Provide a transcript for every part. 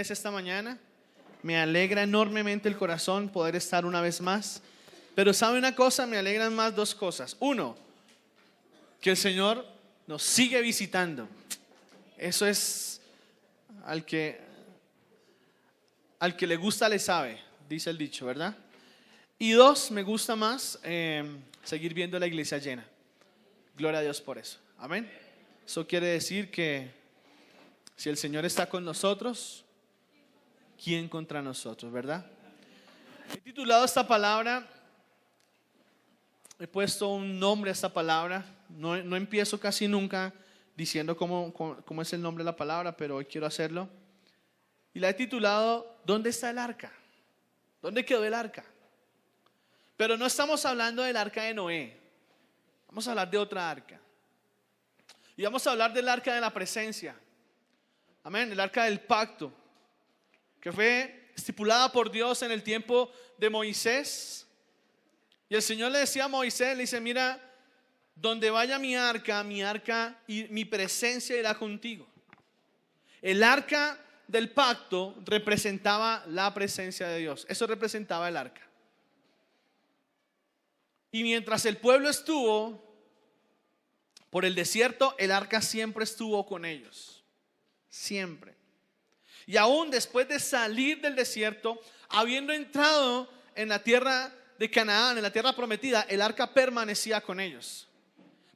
ustedes esta mañana. Me alegra enormemente el corazón poder estar una vez más. Pero ¿sabe una cosa? Me alegran más dos cosas. Uno, que el Señor nos sigue visitando. Eso es al que le gusta le sabe, dice el dicho, ¿verdad? Y dos, me gusta más seguir viendo la iglesia llena. Gloria a Dios por eso. Amén. Eso quiere decir que si el Señor está con nosotros, ¿quién contra nosotros, verdad? He titulado esta palabra, he puesto un nombre a esta palabra. No empiezo casi nunca diciendo cómo es el nombre de la palabra, pero hoy quiero hacerlo. Y la he titulado ¿Dónde está el arca? ¿Dónde quedó el arca? Pero no estamos hablando del arca de Noé. Vamos a hablar de otra arca. Y vamos a hablar del arca de la presencia. Amén, el arca del pacto, que fue estipulada por Dios en el tiempo de Moisés. Y el Señor le decía a Moisés, le dice, mira, donde vaya mi arca y mi presencia irá contigo. El arca del pacto representaba la presencia de Dios. Eso representaba el arca. Y mientras el pueblo estuvo por el desierto, el arca siempre estuvo con ellos. Siempre. Y aún después de salir del desierto, habiendo entrado en la tierra de Canaán, en la tierra prometida, el arca permanecía con ellos.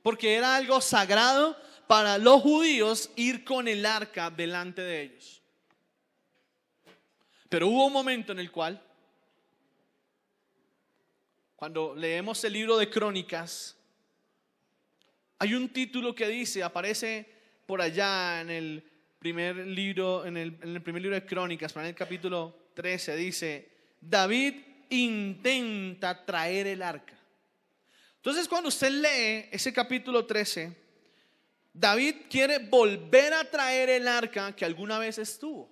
Porque era algo sagrado para los judíos ir con el arca delante de ellos. Pero hubo un momento en el cual, cuando leemos el libro de Crónicas, hay un título que dice, aparece por allá en el primer libro, en el primer libro de Crónicas, en el capítulo 13, dice, David intenta traer el arca. Entonces cuando usted lee ese capítulo 13, David quiere volver a traer el arca que alguna vez estuvo.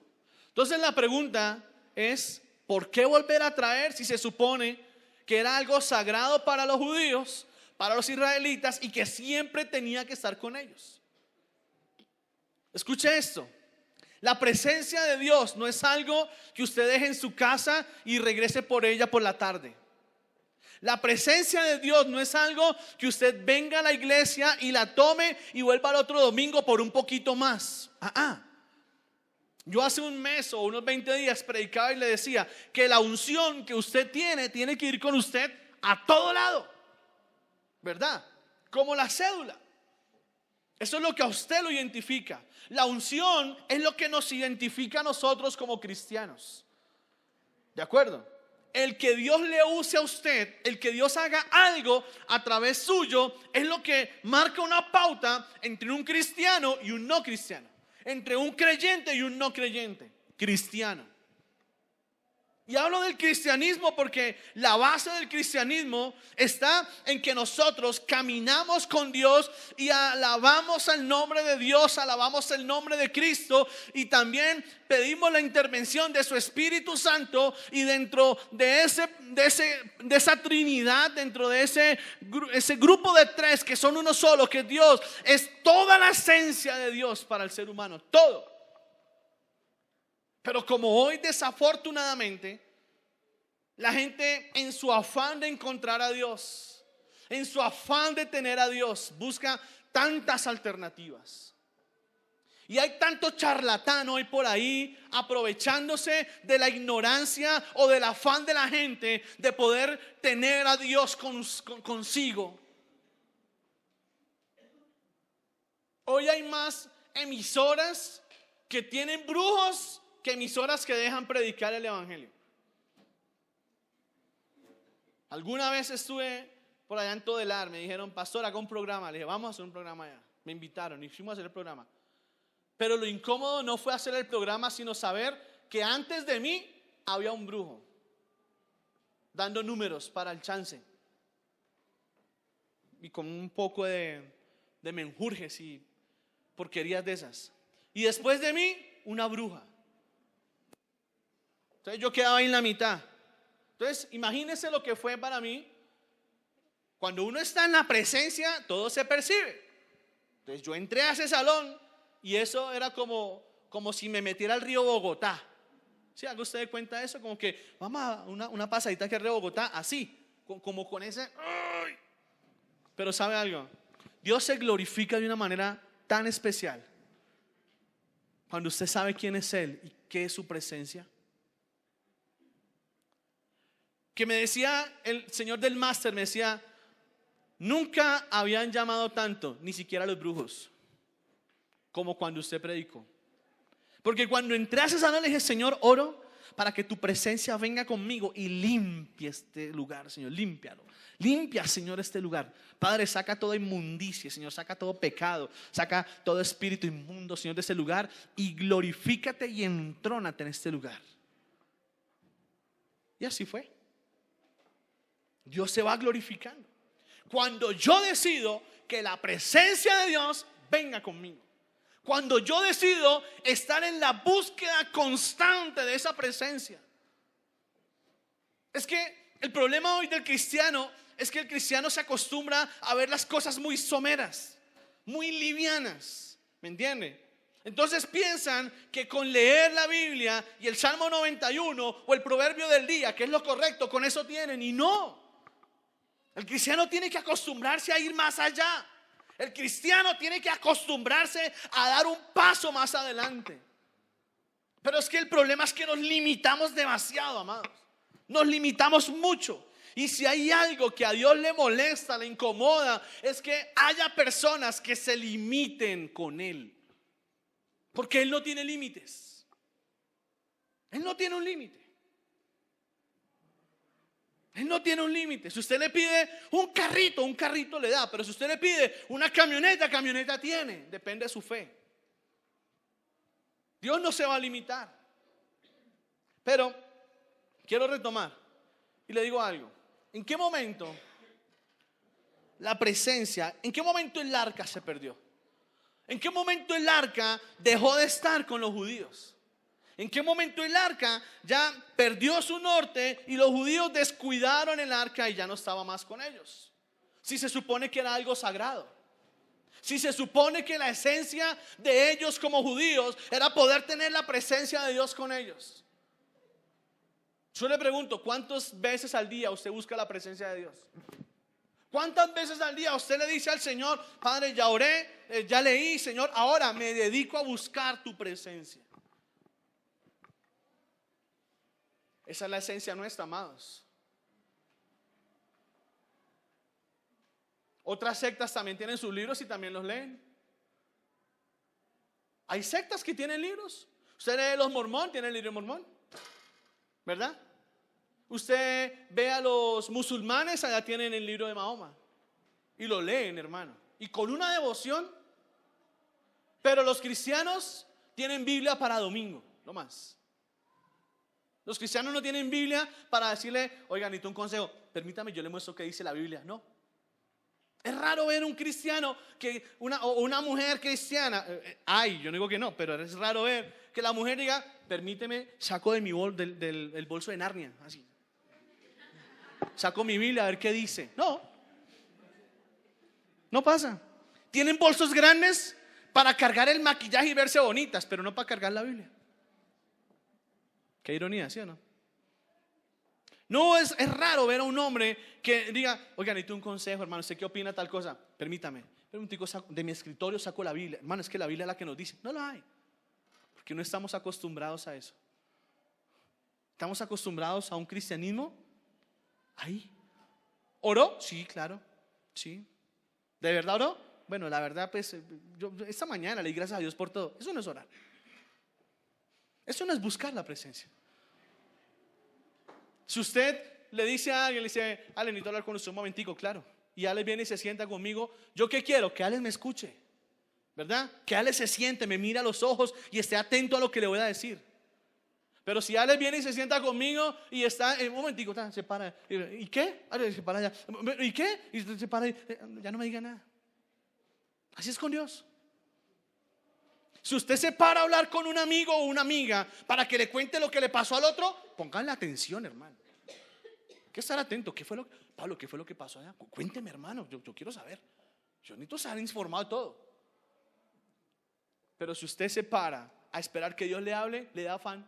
Entonces la pregunta es, ¿por qué volver a traer si se supone que era algo sagrado para los judíos, para los israelitas y que siempre tenía que estar con ellos? Escuche esto. La presencia de Dios no es algo que usted deje en su casa y regrese por ella por la tarde. La presencia de Dios no es algo que usted venga a la iglesia y la tome y vuelva al otro domingo por un poquito más. Yo hace un mes o unos 20 días predicaba y le decía que la unción que usted tiene que ir con usted a todo lado, ¿verdad? Como la cédula. Eso es lo que a usted lo identifica. La unción es lo que nos identifica a nosotros como cristianos. ¿De acuerdo? El que Dios le use a usted, el que Dios haga algo a través suyo, es lo que marca una pauta entre un cristiano y un no cristiano, entre un creyente y un no creyente cristiano. Y hablo del cristianismo porque la base del cristianismo está en que nosotros caminamos con Dios y alabamos el nombre de Dios, alabamos el nombre de Cristo y también pedimos la intervención de su Espíritu Santo, y dentro de esa Trinidad, dentro de ese grupo de tres que son uno solo, que Dios es toda la esencia de Dios para el ser humano, todo. Pero como hoy desafortunadamente la gente, en su afán de encontrar a Dios, en su afán de tener a Dios, busca tantas alternativas. Y hay tanto charlatán hoy por ahí aprovechándose de la ignorancia o del afán de la gente de poder tener a Dios consigo. Hoy hay más emisoras que tienen brujos que emisoras que dejan predicar el evangelio. Alguna vez estuve por allá en Todelar, me dijeron, pastor, haga un programa. Le dije, vamos a hacer un programa allá. Me invitaron y fuimos a hacer el programa. Pero lo incómodo no fue hacer el programa, sino saber que antes de mí había un brujo dando números para el chance y con un poco de menjurjes y porquerías de esas. Y después de mí, una bruja. Entonces yo quedaba ahí en la mitad. Entonces imagínense lo que fue para mí. Cuando uno está en la presencia, todo se percibe. Entonces yo entré a ese salón y eso era como si me metiera al río Bogotá. ¿Sí? ¿Haga usted de cuenta eso? Como que vamos a una pasadita aquí arriba de Bogotá, así, como con ese. ¡Ay! Pero ¿sabe algo? Dios se glorifica de una manera tan especial cuando usted sabe quién es Él y qué es su presencia. Que me decía el señor del máster, me decía, nunca habían llamado tanto, ni siquiera a los brujos, como cuando usted predicó. Porque cuando entré a esa sala le dije, Señor, oro para que tu presencia venga conmigo y limpie este lugar, Señor, límpialo. Limpia, Señor, este lugar. Padre, saca toda inmundicia, Señor, saca todo pecado, saca todo espíritu inmundo, Señor, de este lugar y glorifícate y entrónate en este lugar. Y así fue. Dios se va glorificando cuando yo decido que la presencia de Dios venga conmigo. Cuando yo decido estar en la búsqueda constante de esa presencia. Es que el problema hoy del cristiano es que el cristiano se acostumbra a ver las cosas muy someras, muy livianas, ¿me entiende? Entonces piensan que con leer la Biblia y el Salmo 91 o el proverbio del día, que es lo correcto, con eso tienen. Y no, el cristiano tiene que acostumbrarse a ir más allá. El cristiano tiene que acostumbrarse a dar un paso más adelante. Pero es que el problema es que nos limitamos demasiado, amados. Nos limitamos mucho. Y si hay algo que a Dios le molesta, le incomoda, es que haya personas que se limiten con Él. Porque Él no tiene límites. Él no tiene un límite. Él no tiene un límite. Si usted le pide un carrito le da. Pero si usted le pide una camioneta tiene. Depende de su fe. Dios no se va a limitar. Pero quiero retomar y le digo algo. ¿En qué momento la presencia, en qué momento el arca se perdió? ¿En qué momento el arca dejó de estar con los judíos? ¿En qué momento el arca ya perdió su norte y los judíos descuidaron el arca y ya no estaba más con ellos? Si se supone que era algo sagrado. Si se supone que la esencia de ellos como judíos era poder tener la presencia de Dios con ellos. Yo le pregunto, ¿cuántas veces al día usted busca la presencia de Dios? ¿Cuántas veces al día usted le dice al Señor, Padre, ya oré, ya leí, Señor, ahora me dedico a buscar tu presencia? Esa es la esencia nuestra, amados. Otras sectas también tienen sus libros y también los leen. Hay sectas que tienen libros. Usted lee los mormón, tiene el libro mormón, ¿verdad? Usted ve a los musulmanes, allá tienen el libro de Mahoma y lo leen, hermano, y con una devoción. Pero los cristianos tienen Biblia para domingo, no más. Los cristianos no tienen Biblia para decirle, oiga, necesito un consejo, permítame, yo le muestro qué dice la Biblia. No. Es raro ver un cristiano o una mujer cristiana. Yo no digo que no, pero es raro ver que la mujer diga, permíteme, saco de mi del bolso de Narnia, así. Saco mi Biblia a ver qué dice. No pasa. Tienen bolsos grandes para cargar el maquillaje y verse bonitas, pero no para cargar la Biblia. Qué ironía, ¿sí o no? No, es raro ver a un hombre que diga, oiga, necesito un consejo, hermano, ¿usted qué opina tal cosa? Permítame, de mi escritorio saco la Biblia. Hermano, es que la Biblia es la que nos dice. No lo hay, porque no estamos acostumbrados a eso. Estamos acostumbrados a un cristianismo ahí. ¿Oró? Sí, claro, sí. ¿De verdad oró? Bueno, la verdad, pues, yo esta mañana le di gracias a Dios por todo. Eso no es orar. Eso no es buscar la presencia. Si usted le dice a alguien, le dice, Ale, necesito hablar con usted un momentico, claro. Y Ale viene y se sienta conmigo. ¿Yo qué quiero? Que Ale me escuche, ¿verdad? Que Ale se siente, me mire a los ojos y esté atento a lo que le voy a decir. Pero si Ale viene y se sienta conmigo y está, un momentico, se para. ¿Y qué? Ale se para allá. ¿Y qué? Y se para, ya no me diga nada. Así es con Dios. Si usted se para a hablar con un amigo o una amiga para que le cuente lo que le pasó al otro, pónganle atención, hermano. Hay que estar atento. Pablo, ¿qué fue lo que pasó allá? Cuénteme, hermano, yo quiero saber. Yo necesito estar informado de todo. Pero si usted se para a esperar que Dios le hable, le da afán.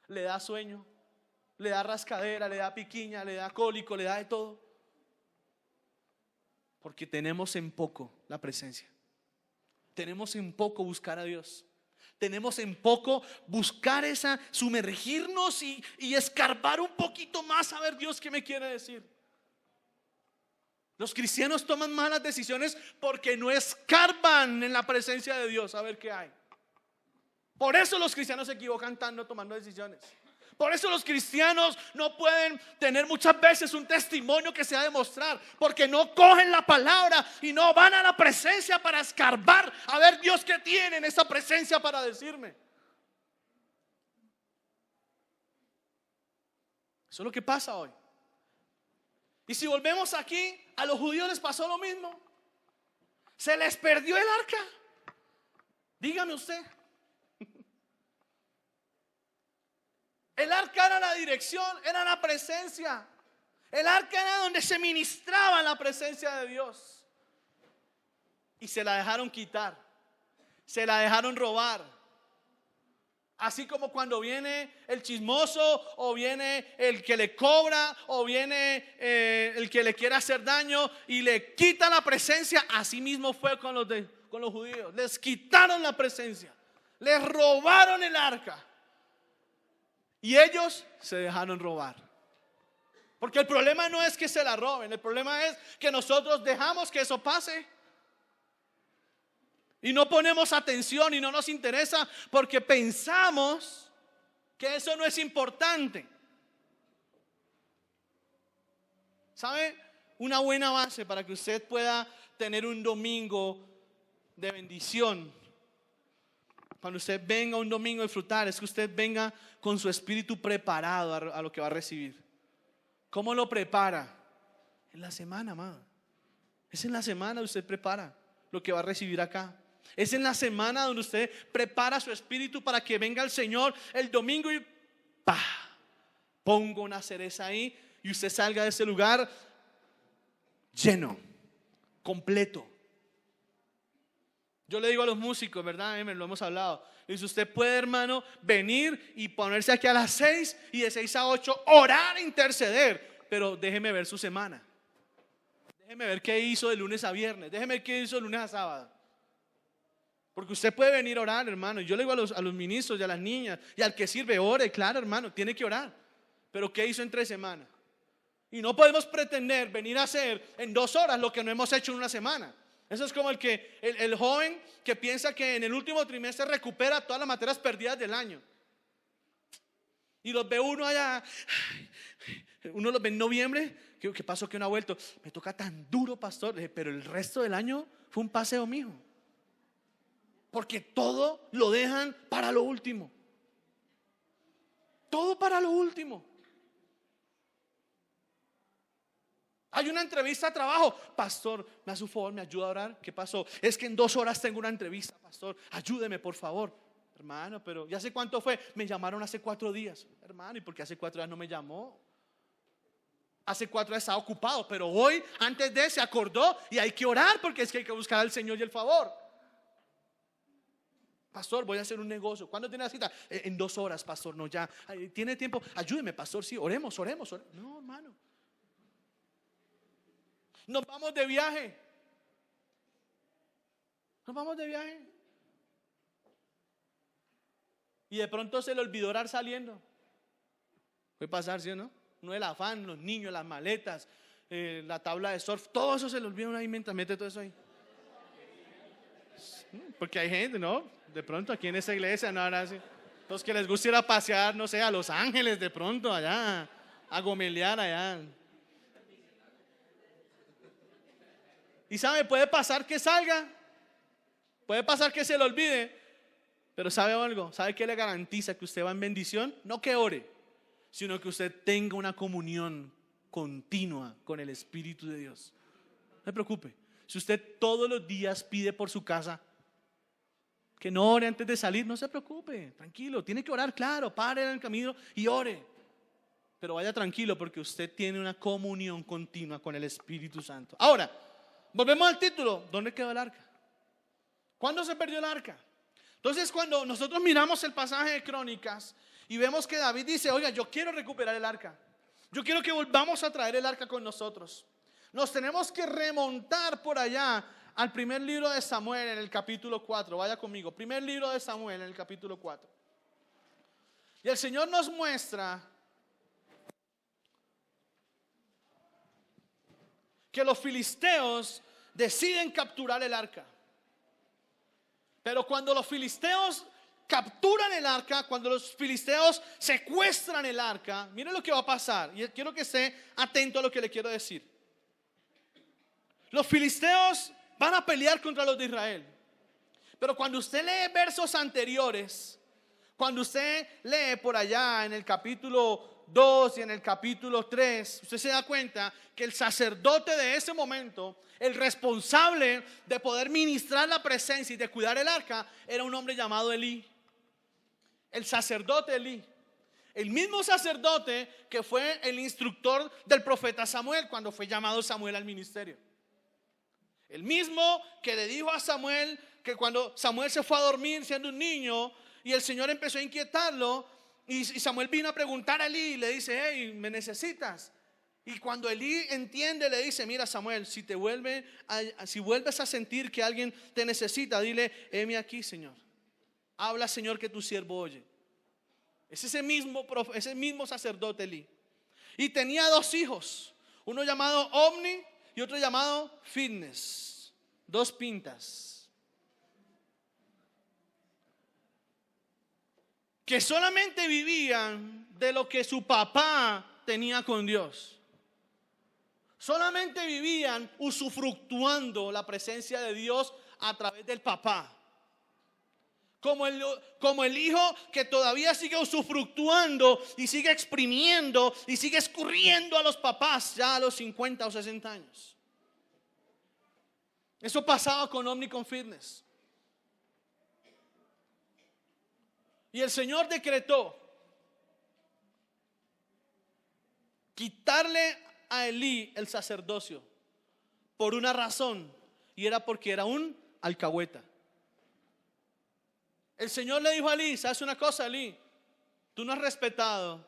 le da sueño, le da rascadera, le da piquiña, le da cólico, le da de todo. Porque tenemos en poco la presencia. Tenemos en poco buscar a Dios. Tenemos en poco buscar sumergirnos y escarbar un poquito más a ver Dios qué me quiere decir. Los cristianos toman malas decisiones porque no escarban en la presencia de Dios a ver qué hay. Por eso los cristianos se equivocan tanto tomando decisiones. Por eso los cristianos no pueden tener muchas veces un testimonio que sea demostrar, porque no cogen la palabra y no van a la presencia para escarbar a ver Dios qué tiene en esa presencia para decirme. Eso es lo que pasa hoy. Y si volvemos aquí, a los judíos les pasó lo mismo. Se les perdió el arca. Dígame usted. El arca era la dirección, era la presencia. El arca era donde se ministraba la presencia de Dios. Y se la dejaron quitar. Se la dejaron robar. Así como cuando viene el chismoso, o viene el que le cobra, o viene el que le quiere hacer daño y le quita la presencia. Así mismo fue con los judíos. Les quitaron la presencia. Les robaron el arca. Y ellos se dejaron robar. Porque el problema no es que se la roben. El problema es que nosotros dejamos que eso pase. Y no ponemos atención y no nos interesa porque pensamos que eso no es importante. ¿Sabe? Una buena base para que usted pueda tener un domingo de bendición. Cuando usted venga un domingo a disfrutar, es que usted venga con su espíritu preparado a lo que va a recibir. ¿Cómo lo prepara? En la semana, amado. Es en la semana que usted prepara lo que va a recibir acá. Es en la semana donde usted prepara su espíritu para que venga el Señor el domingo y ¡pah! Pongo una cereza ahí y usted salga de ese lugar lleno, completo. Yo le digo a los músicos, ¿verdad? Lo hemos hablado. Dice, usted puede, hermano, venir y ponerse aquí a las 6 y de 6 a 8 orar e interceder. Pero déjeme ver su semana. Déjeme ver qué hizo de lunes a viernes. Déjeme ver qué hizo de lunes a sábado. Porque usted puede venir a orar, hermano. Yo le digo a los ministros y a las niñas y al que sirve, ore, claro, hermano, tiene que orar. Pero ¿qué hizo en 3 semanas? Y no podemos pretender venir a hacer en 2 horas lo que no hemos hecho en una semana. Eso es como el joven que piensa que en el último trimestre recupera todas las materias perdidas del año. Y los ve uno allá, uno los ve en noviembre. ¿Qué pasó que no ha vuelto? Me toca tan duro, pastor. Pero el resto del año fue un paseo, mijo. Porque todo lo dejan para lo último. Todo para lo último. Hay una entrevista a trabajo. Pastor, me hace un favor, me ayuda a orar. ¿Qué pasó? Es que en 2 horas tengo una entrevista, pastor. Ayúdeme, por favor. Hermano, pero ¿ya sé cuánto fue? Me llamaron hace 4 días. Hermano, ¿y por qué hace 4 días no me llamó? Hace 4 días estaba ocupado, pero hoy, antes de se acordó y hay que orar porque es que hay que buscar al Señor y el favor. Pastor, voy a hacer un negocio. ¿Cuándo tiene la cita? En 2 horas, pastor. No, ya. ¿Tiene tiempo? Ayúdeme, pastor. Sí, oremos. No, hermano. Nos vamos de viaje. Y de pronto se le olvidó orar saliendo. Puede pasar, ¿sí o no? No, el afán, los niños, las maletas, la tabla de surf, todo eso se le olvida ahí mientras mete todo eso ahí. Porque hay gente, ¿no? De pronto aquí en esa iglesia, no, ahora sí. Los que les gusta ir a pasear, no sé, a Los Ángeles de pronto, allá, a gomelear allá. Y sabe, puede pasar que salga, puede pasar que se le olvide, pero ¿sabe algo? ¿Sabe qué le garantiza que usted va en bendición? No que ore, sino que usted tenga una comunión continua con el Espíritu de Dios. No se preocupe. Si usted todos los días pide por su casa, que no ore antes de salir, no se preocupe, tranquilo. Tiene que orar, claro, pare en el camino y ore. Pero vaya tranquilo porque usted tiene una comunión continua con el Espíritu Santo. Ahora, volvemos al título. ¿Dónde quedó el arca? ¿Cuándo se perdió el arca? Entonces, cuando nosotros miramos el pasaje de Crónicas y vemos que David dice, oiga, yo quiero recuperar el arca. Yo quiero que volvamos a traer el arca con nosotros. Nos tenemos que remontar por allá al primer libro de Samuel en el capítulo 4. Vaya conmigo, primer libro de Samuel en el capítulo 4. Y el Señor nos muestra que los filisteos deciden capturar el arca. Pero cuando los filisteos capturan el arca, cuando los filisteos secuestran el arca, miren lo que va a pasar. Y quiero que esté atento a lo que le quiero decir. Los filisteos van a pelear contra los de Israel. Pero cuando usted lee versos anteriores, cuando usted lee por allá en el capítulo 2 y en el capítulo 3, usted se da cuenta que el sacerdote de ese momento, el responsable de poder ministrar la presencia y de cuidar el arca, era un hombre llamado Elí. El sacerdote Elí. El mismo sacerdote que fue el instructor del profeta Samuel cuando fue llamado Samuel al ministerio. El mismo que le dijo a Samuel que cuando Samuel se fue a dormir siendo un niño y el Señor empezó a inquietarlo, y Samuel vino a preguntar a Elí y le dice, hey, ¿me necesitas? Y cuando Elí entiende, le dice, mira Samuel, si vuelves a sentir que alguien te necesita, dile, heme aquí, Señor. Habla, Señor, que tu siervo oye. Es ese mismo sacerdote Elí. Y tenía dos hijos, uno llamado Omni y otro llamado Fitness. Dos pintas. Que solamente vivían de lo que su papá tenía con Dios. Solamente vivían usufructuando la presencia de Dios a través del papá. Como el hijo que todavía sigue usufructuando y sigue exprimiendo y sigue escurriendo a los papás ya a los 50 o 60 años. Eso pasaba con Omni con Fitness. Y el Señor decretó quitarle a Elí el sacerdocio por una razón, y era porque era un alcahueta. El Señor le dijo a Elí, ¿sabes una cosa, Elí? Tú no has respetado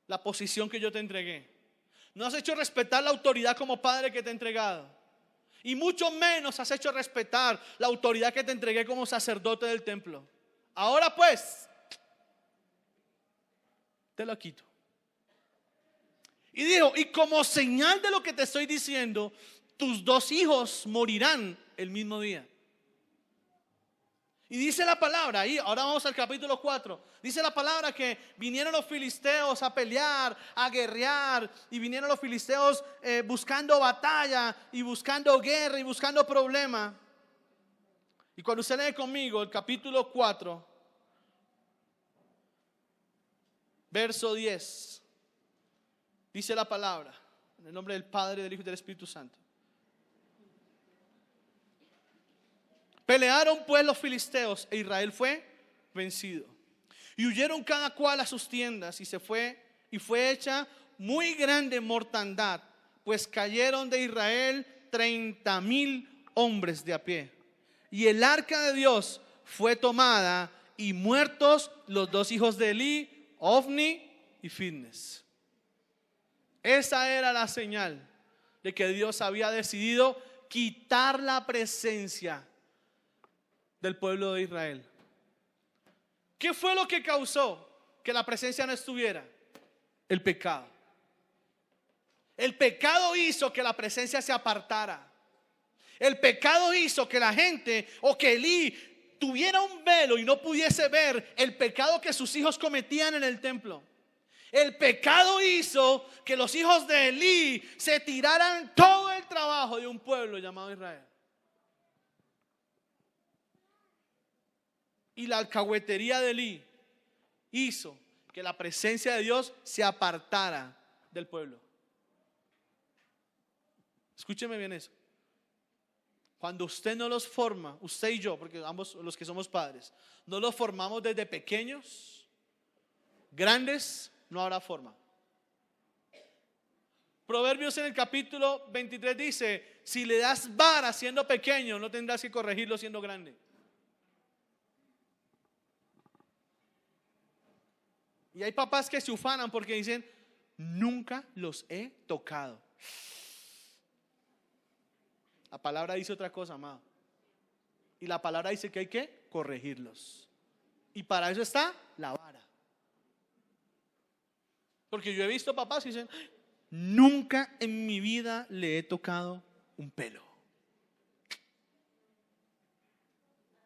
la posición que yo te entregué. No has hecho respetar la autoridad como padre que te he entregado. Y mucho menos has hecho respetar la autoridad que te entregué como sacerdote del templo. Ahora pues, te lo quito. Y dijo, y como señal de lo que te estoy diciendo, tus dos hijos morirán el mismo día. Y dice la palabra, y ahora vamos al capítulo 4. Dice la palabra que vinieron los filisteos a pelear, a guerrear. Y vinieron los filisteos buscando batalla y buscando guerra y buscando problema. Y cuando usted lee conmigo el capítulo 4, verso 10, dice la palabra, en el nombre del Padre, del Hijo y del Espíritu Santo. Pelearon pues los filisteos e Israel fue vencido. Y huyeron cada cual a sus tiendas y fue hecha muy grande mortandad, pues cayeron de Israel 30,000 hombres de a pie. Y el arca de Dios fue tomada y muertos los dos hijos de Elí, Ofni y Fitness. Esa era la señal de que Dios había decidido quitar la presencia del pueblo de Israel. ¿Qué fue lo que causó que la presencia no estuviera? El pecado. El pecado hizo que la presencia se apartara. El pecado hizo que la gente o que Elí tuviera un velo y no pudiese ver el pecado que sus hijos cometían en el templo. El pecado hizo que los hijos de Elí se tiraran todo el trabajo de un pueblo llamado Israel. Y la alcahuetería de Elí hizo que la presencia de Dios se apartara del pueblo. Escúcheme bien eso. Cuando usted no los forma, usted y yo, porque ambos los que somos padres, no los formamos desde pequeños, grandes, no habrá forma. Proverbios en el capítulo 23 dice, si le das vara siendo pequeño, no tendrás que corregirlo siendo grande. Y hay papás que se ufanan porque dicen, nunca los he tocado. La palabra dice otra cosa, amado. Y la palabra dice que hay que corregirlos. Y para eso está la vara. Porque yo he visto papás que dicen, nunca en mi vida le he tocado un pelo.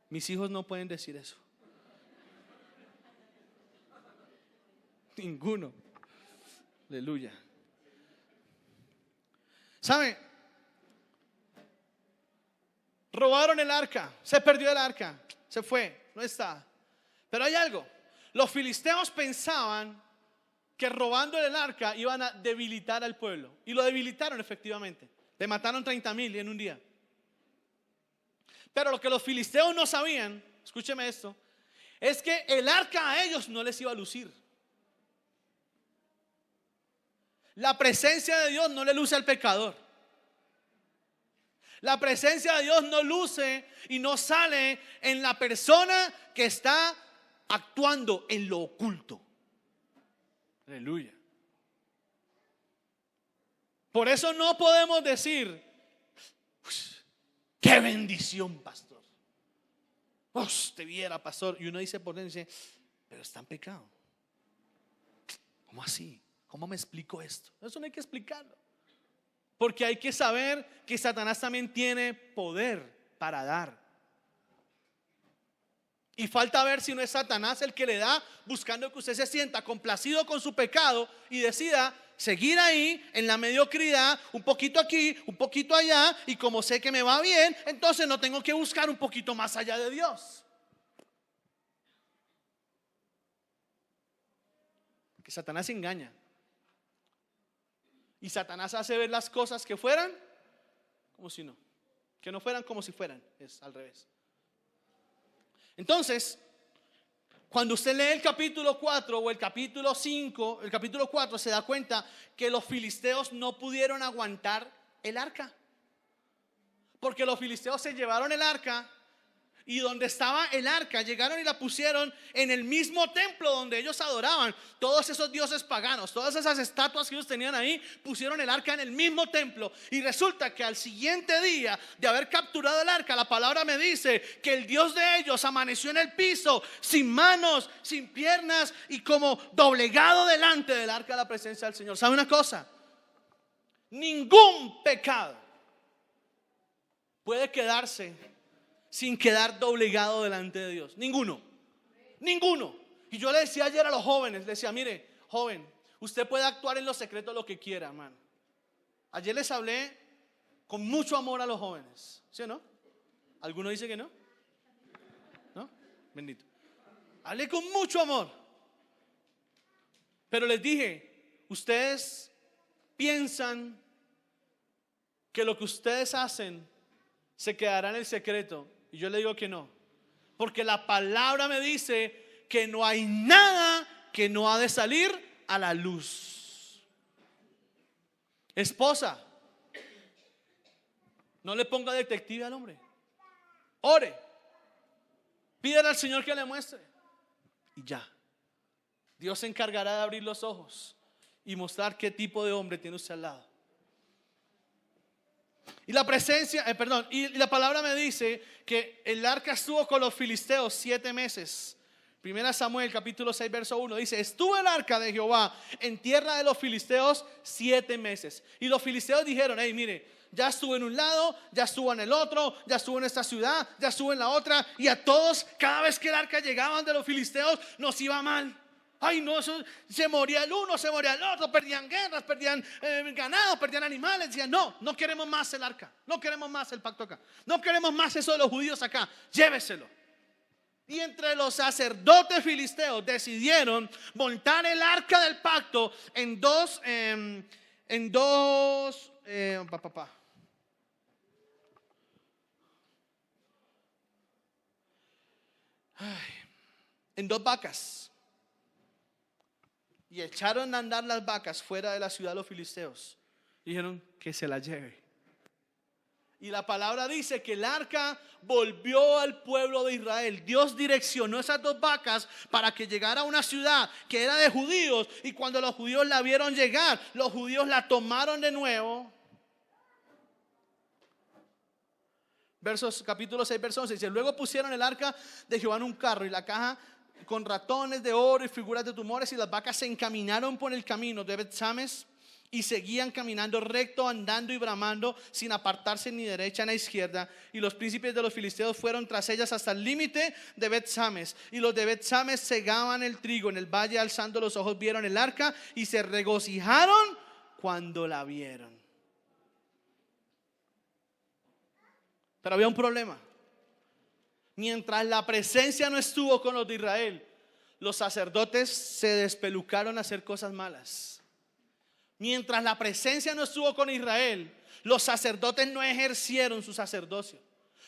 Mis hijos no pueden decir eso. Ninguno. Aleluya. ¿Sabe? Robaron el arca, se perdió el arca, se fue, no está. Pero hay algo. Los filisteos pensaban que robando el arca iban a debilitar al pueblo. Y lo debilitaron efectivamente. Le mataron 30,000 en un día. Pero lo que los filisteos no sabían, escúcheme esto, es que el arca a ellos no les iba a lucir. La presencia de Dios no le luce al pecador. La presencia de Dios no luce y no sale en la persona que está actuando en lo oculto. Aleluya. Por eso no podemos decir, qué bendición, pastor. Te viera, pastor. Y uno dice por dentro, dice, pero está en pecado. ¿Cómo así? ¿Cómo me explico esto? Eso no hay que explicarlo. Porque hay que saber que Satanás también tiene poder para dar. Y falta ver si no es Satanás el que le da, buscando que usted se sienta complacido con su pecado y decida seguir ahí en la mediocridad, un poquito aquí, un poquito allá, y como sé que me va bien, entonces no tengo que buscar un poquito más allá de Dios. Que Satanás engaña. Y Satanás hace ver las cosas que fueran como si no, que no fueran como si fueran, es al revés. Entonces, cuando usted lee el capítulo 4 o el capítulo 5, el capítulo 4, se da cuenta que los filisteos no pudieron aguantar el arca. Porque los filisteos se llevaron el arca y donde estaba el arca, llegaron y la pusieron en el mismo templo donde ellos adoraban. Todos esos dioses paganos, todas esas estatuas que ellos tenían ahí, pusieron el arca en el mismo templo. Y resulta que al siguiente día de haber capturado el arca, la palabra me dice que el Dios de ellos amaneció en el piso, sin manos, sin piernas y como doblegado delante del arca de la presencia del Señor. ¿Sabe una cosa? Ningún pecado puede quedarse sin quedar doblegado delante de Dios. Ninguno. Y yo le decía ayer a los jóvenes, le decía, mire, joven, usted puede actuar en lo secreto lo que quiera, hermano. Ayer les hablé con mucho amor a los jóvenes, ¿sí o no? ¿Alguno dice que no? ¿No? Bendito. Hablé con mucho amor. Pero les dije, ustedes piensan que lo que ustedes hacen se quedará en el secreto. Y yo le digo que no, porque la palabra me dice que no hay nada que no ha de salir a la luz. Esposa, no le ponga detective al hombre. Ore, pídale al Señor que le muestre y ya. Dios se encargará de abrir los ojos y mostrar qué tipo de hombre tiene usted al lado. Y la presencia, y la palabra me dice que el arca estuvo con los filisteos 7 meses. Primera Samuel capítulo 6 verso 1 dice, estuvo el arca de Jehová en tierra de los filisteos 7 meses. Y los filisteos dijeron, hey, mire, ya estuvo en un lado, ya estuvo en el otro, ya estuvo en esta ciudad, ya estuvo en la otra. Y a todos, cada vez que el arca llegaba de los filisteos, nos iba mal. Ay, no, eso, se moría el uno, se moría el otro, perdían guerras, perdían ganado, perdían animales. Decían, no queremos más el arca, no queremos más el pacto acá, no queremos más eso de los judíos acá, lléveselo. Y entre los sacerdotes filisteos decidieron montar el arca del pacto en dos vacas. Y echaron a andar las vacas fuera de la ciudad de los filisteos. Dijeron que se las lleve. Y la palabra dice que el arca volvió al pueblo de Israel. Dios direccionó esas dos vacas para que llegara a una ciudad que era de judíos. Y cuando los judíos la vieron llegar, los judíos la tomaron de nuevo. Capítulo 6, verso 11 dice: luego pusieron el arca de Jehová en un carro y la caja con ratones de oro y figuras de tumores, y las vacas se encaminaron por el camino de Bet-Sames y seguían caminando recto, andando y bramando, sin apartarse ni derecha ni izquierda. Y los príncipes de los filisteos fueron tras ellas hasta el límite de Bet-Sames. Y los de Bet-Sames segaban el trigo en el valle, alzando los ojos vieron el arca y se regocijaron cuando la vieron. Pero había un problema. Mientras la presencia no estuvo con los de Israel, los sacerdotes se despelucaron a hacer cosas malas. Mientras la presencia no estuvo con Israel, los sacerdotes no ejercieron su sacerdocio.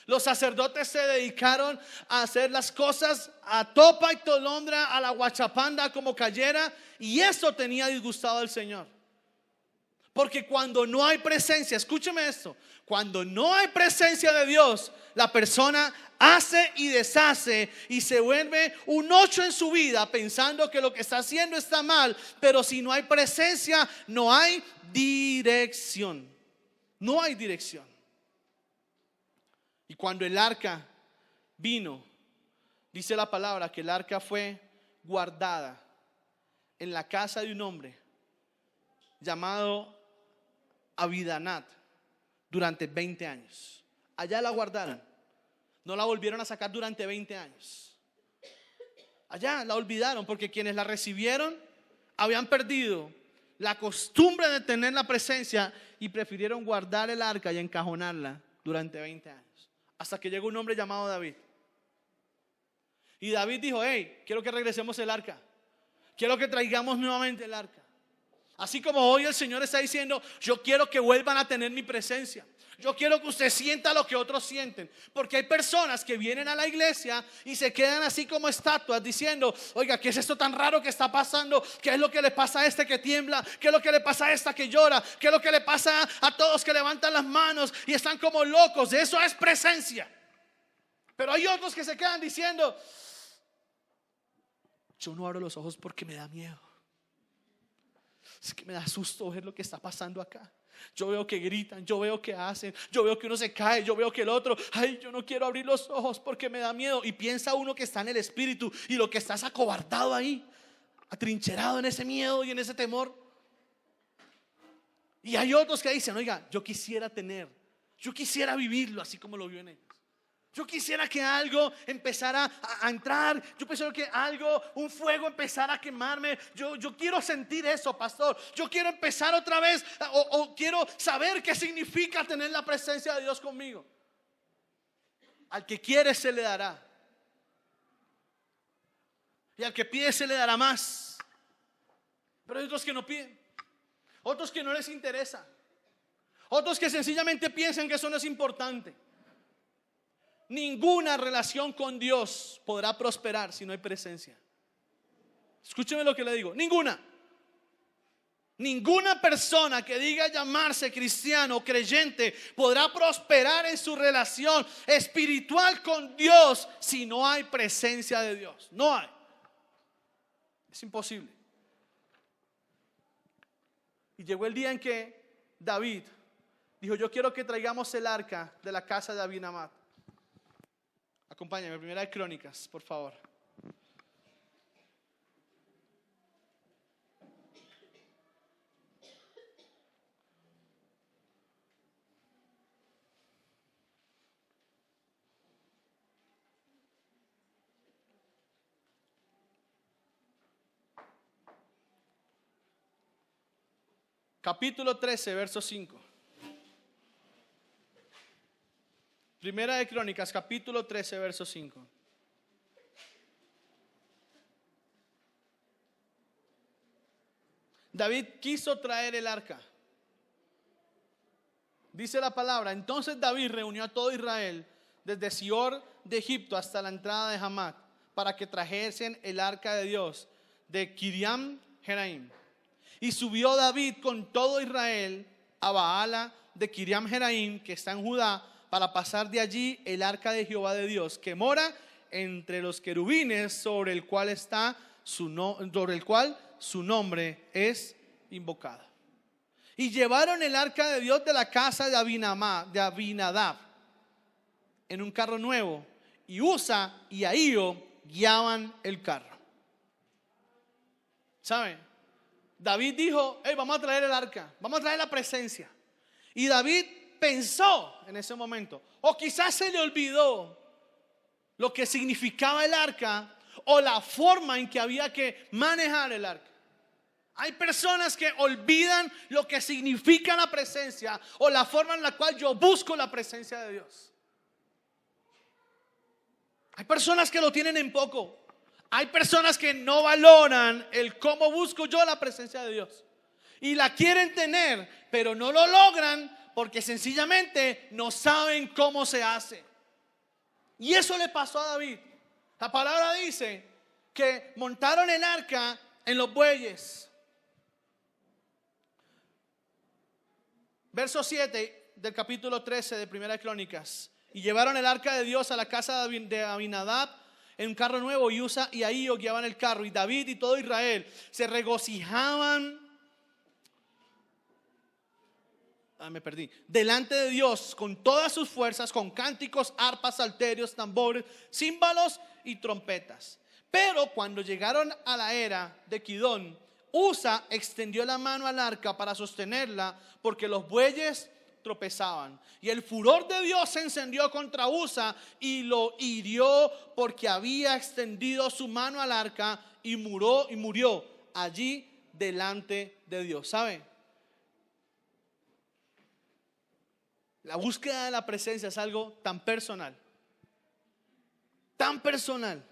Los sacerdotes se dedicaron a hacer las cosas a topa y tolondra, a la guachapanda, como cayera, y eso tenía disgustado al Señor. Porque cuando no hay presencia, escúcheme esto, cuando no hay presencia de Dios, la persona hace y deshace y se vuelve un 8 en su vida, pensando que lo que está haciendo está mal. Pero si no hay presencia, no hay dirección. No hay dirección. Y cuando el arca vino, dice la palabra que el arca fue guardada en la casa de un hombre llamado Abidanat durante 20 años. Allá la guardaron. No la volvieron a sacar durante 20 años. Allá la olvidaron porque quienes la recibieron habían perdido la costumbre de tener la presencia y prefirieron guardar el arca y encajonarla durante 20 años. Hasta que llegó un hombre llamado David. Y David dijo: hey, quiero que regresemos el arca. Quiero que traigamos nuevamente el arca. Así como hoy el Señor está diciendo: yo quiero que vuelvan a tener mi presencia. Yo quiero que usted sienta lo que otros sienten. Porque hay personas que vienen a la iglesia y se quedan así como estatuas diciendo: oiga, ¿qué es esto tan raro que está pasando? ¿Qué es lo que le pasa a este que tiembla? ¿Qué es lo que le pasa a esta que llora? ¿Qué es lo que le pasa a todos que levantan las manos y están como locos? Eso es presencia. Pero hay otros que se quedan diciendo: yo no abro los ojos porque me da miedo. Es que me da susto ver lo que está pasando acá. Yo veo que gritan, yo veo que hacen, yo veo que uno se cae, yo veo que el otro, ay, yo no quiero abrir los ojos porque me da miedo. Y piensa uno que está en el espíritu y lo que está es acobardado ahí, atrincherado en ese miedo y en ese temor. Y hay otros que dicen: oiga, yo quisiera vivirlo así como lo viven ellos. Yo quisiera que algo empezara a entrar. Yo quisiera que un fuego empezara a quemarme. Yo quiero sentir eso, pastor. Yo quiero empezar otra vez o quiero saber qué significa tener la presencia de Dios conmigo. Al que quiere se le dará. Y al que pide se le dará más. Pero hay otros que no piden. Otros que no les interesa. Otros que sencillamente piensan que eso no es importante. Ninguna relación con Dios podrá prosperar si no hay presencia. Escúcheme lo que le digo: ninguna persona que diga llamarse cristiano o creyente podrá prosperar en su relación espiritual con Dios si no hay presencia de Dios. No hay. Es imposible. Y llegó el día en que David dijo: yo quiero que traigamos el arca de la casa de Abinamat. Acompáñame, Primera de Crónicas, por favor. Capítulo 13, verso 5. Primera de Crónicas, capítulo 13, verso 5. David quiso traer el arca. Dice la palabra: entonces David reunió a todo Israel desde Sior de Egipto hasta la entrada de Hamat, para que trajesen el arca de Dios de Kiriam Jeraim. Y subió David con todo Israel a Baala de Kiriam Jeraim, que está en Judá, para pasar de allí el arca de Jehová de Dios, que mora entre los querubines, sobre el cual su nombre es invocado. Y llevaron el arca de Dios de la casa de Abinadab en un carro nuevo, y Usa y Ahío guiaban el carro. ¿Saben? David dijo: hey, vamos a traer el arca, vamos a traer la presencia. Y David pensó en ese momento, o quizás se le olvidó lo que significaba el arca, o la forma en que había que manejar el arca. Hay personas que olvidan lo que significa la presencia, o la forma en la cual yo busco la presencia de Dios. Hay personas que lo tienen en poco. Hay personas que no valoran el cómo busco yo la presencia de Dios, y la quieren tener, pero no lo logran porque sencillamente no saben cómo se hace. Y eso le pasó a David. La palabra dice que montaron el arca en los bueyes. Verso 7 del capítulo 13 de Primera de Crónicas. Y llevaron el arca de Dios a la casa de Abinadab en un carro nuevo, y Usa y Ahío guiaban el carro. Y David y todo Israel se regocijaban delante de Dios con todas sus fuerzas, con cánticos, arpas, salterios, tambores, címbalos y trompetas. Pero cuando llegaron a la era de Kidón, Usa extendió la mano al arca para sostenerla, porque los bueyes tropezaban. Y el furor de Dios se encendió contra Usa y lo hirió, porque había extendido su mano al arca, y murió allí delante de Dios. ¿Sabe? La búsqueda de la presencia es algo tan personal. Tan personal.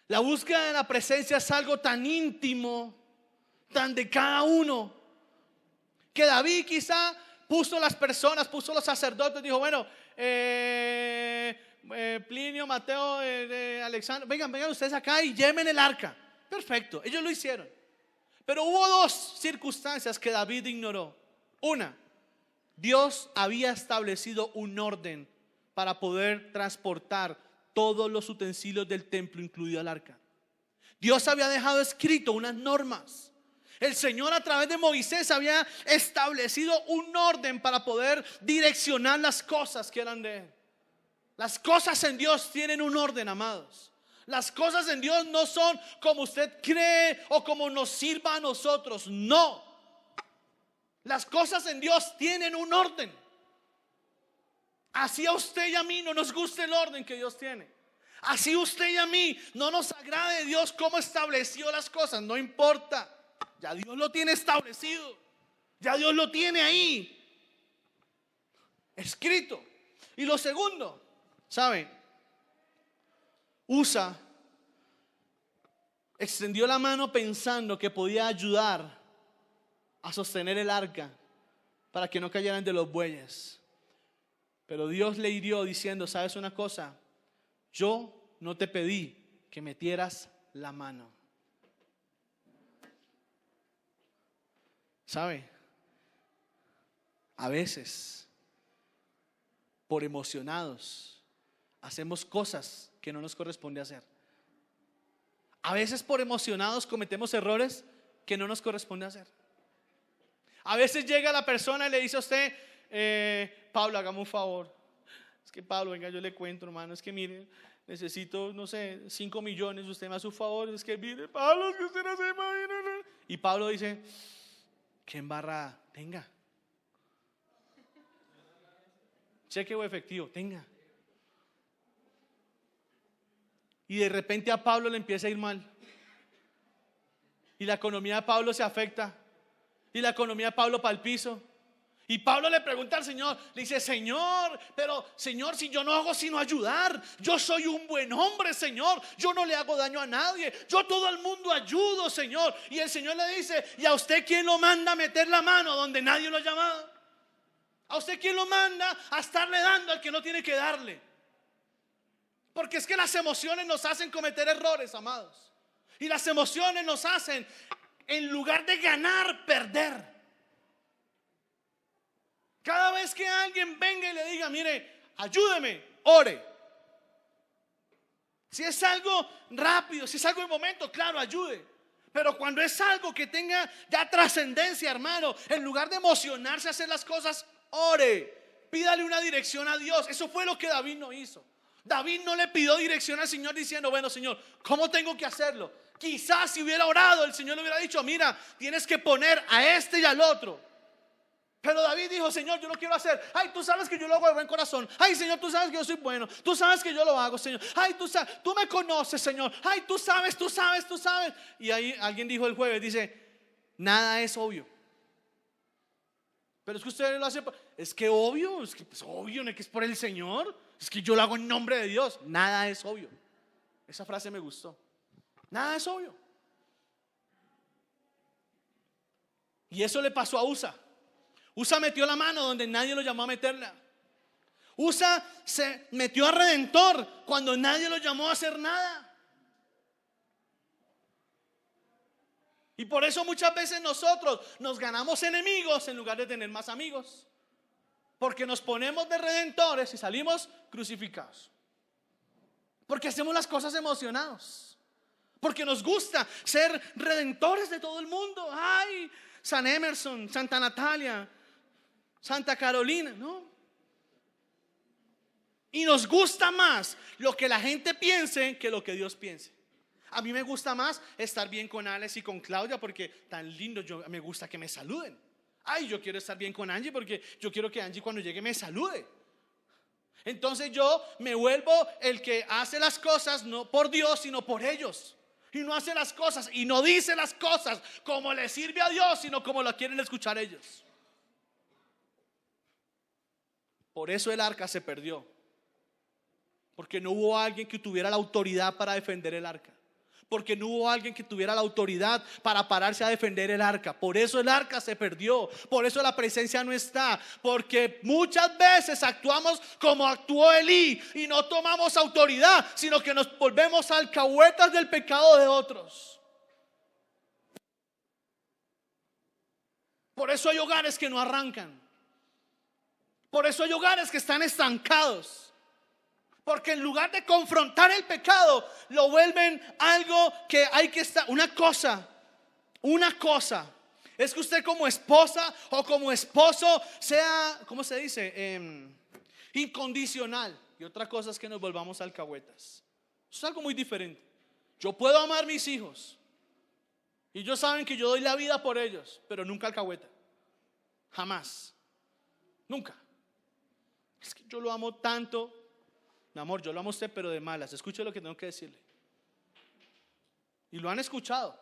La búsqueda de la presencia es algo tan íntimo, tan de cada uno, que David quizá puso las personas, puso los sacerdotes, dijo: bueno, Plinio, Mateo, Alexander, vengan ustedes acá y lleven el arca. Perfecto, ellos lo hicieron. Pero hubo dos circunstancias que David ignoró. Una, Dios había establecido un orden para poder transportar todos los utensilios del templo, incluido el arca. Dios había dejado escrito unas normas. El Señor, a través de Moisés, había establecido un orden para poder direccionar las cosas que eran de Él. Las cosas en Dios tienen un orden, amados. Las cosas en Dios no son como usted cree o como nos sirva a nosotros. No. Las cosas en Dios tienen un orden. Así a usted y a mí no nos gusta el orden que Dios tiene. Así usted y a mí no nos agrade Dios cómo estableció las cosas. No importa. Ya Dios lo tiene establecido. Ya Dios lo tiene ahí escrito. Y lo segundo, ¿sabe? Usa extendió la mano pensando que podía ayudar a sostener el arca para que no cayeran de los bueyes. Pero Dios le hirió diciendo: ¿sabes una cosa? Yo no te pedí que metieras la mano. ¿Sabe? A veces, por emocionados, hacemos cosas que no nos corresponde hacer. A veces, por emocionados, cometemos errores que no nos corresponde hacer. A veces llega la persona y le dice a usted: Pablo, hágame un favor. Es que Pablo, venga, yo le cuento, hermano. Es que mire, necesito, no sé, 5 millones. Usted me hace un favor. Es que mire, Pablo, es que usted no se imagina. Y Pablo dice: qué embarrada, tenga. Cheque o efectivo, tenga. Y de repente a Pablo le empieza a ir mal. Y la economía de Pablo se afecta. Y la economía de Pablo para el piso. Y Pablo le pregunta al Señor, le dice: Señor, pero Señor, si yo no hago sino ayudar, yo soy un buen hombre, Señor, yo no le hago daño a nadie, yo a todo el mundo ayudo, Señor. Y el Señor le dice: ¿y a usted quién lo manda a meter la mano donde nadie lo ha llamado? ¿A usted quién lo manda a estarle dando al que no tiene que darle? Porque es que las emociones nos hacen cometer errores, amados. Y las emociones nos hacen, en lugar de ganar, perder. Cada vez que alguien venga y le diga, mire, ayúdeme, ore. Si es algo rápido, si es algo de momento, claro, ayude. Pero cuando es algo que tenga ya trascendencia, hermano, en lugar de emocionarse a hacer las cosas, ore, pídale una dirección a Dios. Eso fue lo que David no hizo. David no le pidió dirección al Señor diciendo, bueno, Señor, ¿cómo tengo que hacerlo? Quizás si hubiera orado, el Señor le hubiera dicho, mira, tienes que poner a este y al otro. Pero David dijo, Señor, yo lo quiero hacer. Ay, tú sabes que yo lo hago de buen corazón. Ay, Señor, tú sabes que yo soy bueno. Tú sabes que yo lo hago, Señor. Ay, tú sabes, tú me conoces, Señor. Ay, tú sabes. Y ahí alguien dijo el jueves, dice, nada es obvio. Pero es que usted lo hace, es que obvio, es que es obvio, ¿no? Que es por el Señor. Es que yo lo hago en nombre de Dios. Nada es obvio. Esa frase me gustó. Nada es obvio. Y eso le pasó a Usa. Usa metió la mano donde nadie lo llamó a meterla. Usa se metió a Redentor cuando nadie lo llamó a hacer nada. Y por eso muchas veces nosotros nos ganamos enemigos en lugar de tener más amigos. Porque nos ponemos de redentores y salimos crucificados. Porque hacemos las cosas emocionados. Porque nos gusta ser redentores de todo el mundo. Ay, San Emerson, Santa Natalia, Santa Carolina, ¿no? Y nos gusta más lo que la gente piense que lo que Dios piense. A mí me gusta más estar bien con Alex y con Claudia porque tan lindo, me gusta que me saluden. Ay, yo quiero estar bien con Angie porque yo quiero que Angie cuando llegue me salude. Entonces yo me vuelvo el que hace las cosas no por Dios sino por ellos. Y no hace las cosas y no dice las cosas como le sirve a Dios sino como lo quieren escuchar ellos. Por eso el arca se perdió. Porque no hubo alguien que tuviera la autoridad para defender el arca. Porque no hubo alguien que tuviera la autoridad para pararse a defender el arca. Por eso el arca se perdió. Por eso la presencia no está. Porque muchas veces actuamos como actuó Elí y no tomamos autoridad, sino que nos volvemos alcahuetas del pecado de otros. Por eso hay hogares que no arrancan. Por eso hay hogares que están estancados. Porque en lugar de confrontar el pecado, lo vuelven algo que hay que estar, una cosa. Es que usted como esposa o como esposo sea, ¿cómo se dice? Incondicional. Y otra cosa es que nos volvamos alcahuetas. Eso es algo muy diferente. Yo puedo amar a mis hijos. Y ellos saben que yo doy la vida por ellos, pero nunca alcahueta. Jamás. Nunca. Es que yo lo amo tanto. Mi amor, yo lo amo a usted, pero de malas. Escuche lo que tengo que decirle. Y lo han escuchado.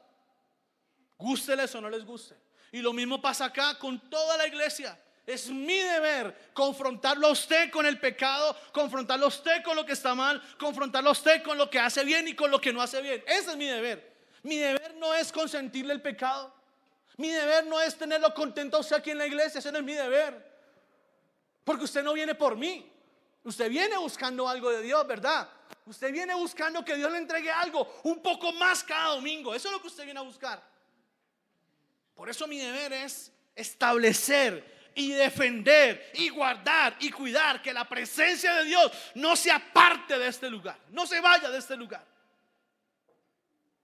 Gústeles o no les guste. Y lo mismo pasa acá con toda la iglesia. Es mi deber confrontarlo a usted con el pecado, confrontarlo a usted con lo que está mal, confrontarlo a usted con lo que hace bien y con lo que no hace bien. Ese es mi deber. Mi deber no es consentirle el pecado. Mi deber no es tenerlo contento a usted aquí en la iglesia. Ese no es mi deber. Porque usted no viene por mí. Usted viene buscando algo de Dios, ¿verdad? Usted viene buscando que Dios le entregue algo un poco más cada domingo. Eso es lo que usted viene a buscar. Por eso mi deber es establecer y defender y guardar y cuidar que la presencia de Dios no se aparte de este lugar, no se vaya de este lugar.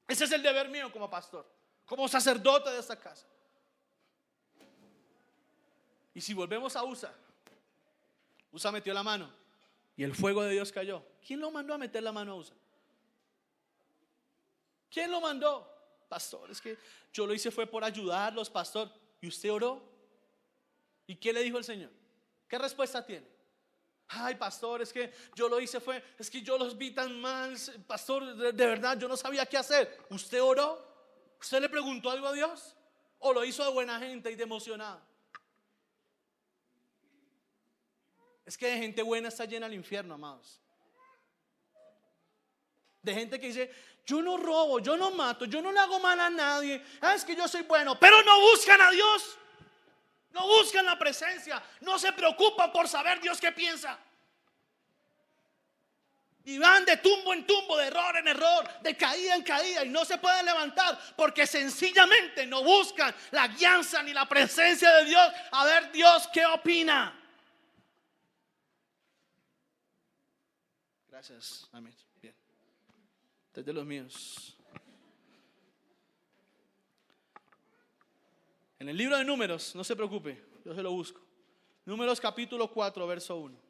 Ese es el deber mío como pastor, como sacerdote de esta casa. Y si volvemos a Usa metió la mano y el fuego de Dios cayó. ¿Quién lo mandó a meter la mano a Usa? ¿Quién lo mandó? Pastor, es que yo lo hice fue por ayudarlos, pastor. ¿Y usted oró? ¿Y qué le dijo el Señor? ¿Qué respuesta tiene? Ay, pastor, es que yo lo hice es que yo los vi tan mal, pastor, de verdad yo no sabía qué hacer. ¿Usted oró? ¿Usted le preguntó algo a Dios? ¿O lo hizo de buena gente y de emocionado? Es que de gente buena está llena el infierno, amados. De gente que dice, yo no robo, yo no mato, yo no le hago mal a nadie. Es que yo soy bueno, pero no buscan a Dios. No buscan la presencia. No se preocupan por saber Dios qué piensa. Y van de tumbo en tumbo, de error en error, de caída en caída, y no se pueden levantar porque sencillamente no buscan la guianza ni la presencia de Dios. A ver, Dios, ¿qué opina? Gracias, amén. Bien. Desde los míos. En el libro de Números, no se preocupe, yo se lo busco. Números capítulo 4, verso 1.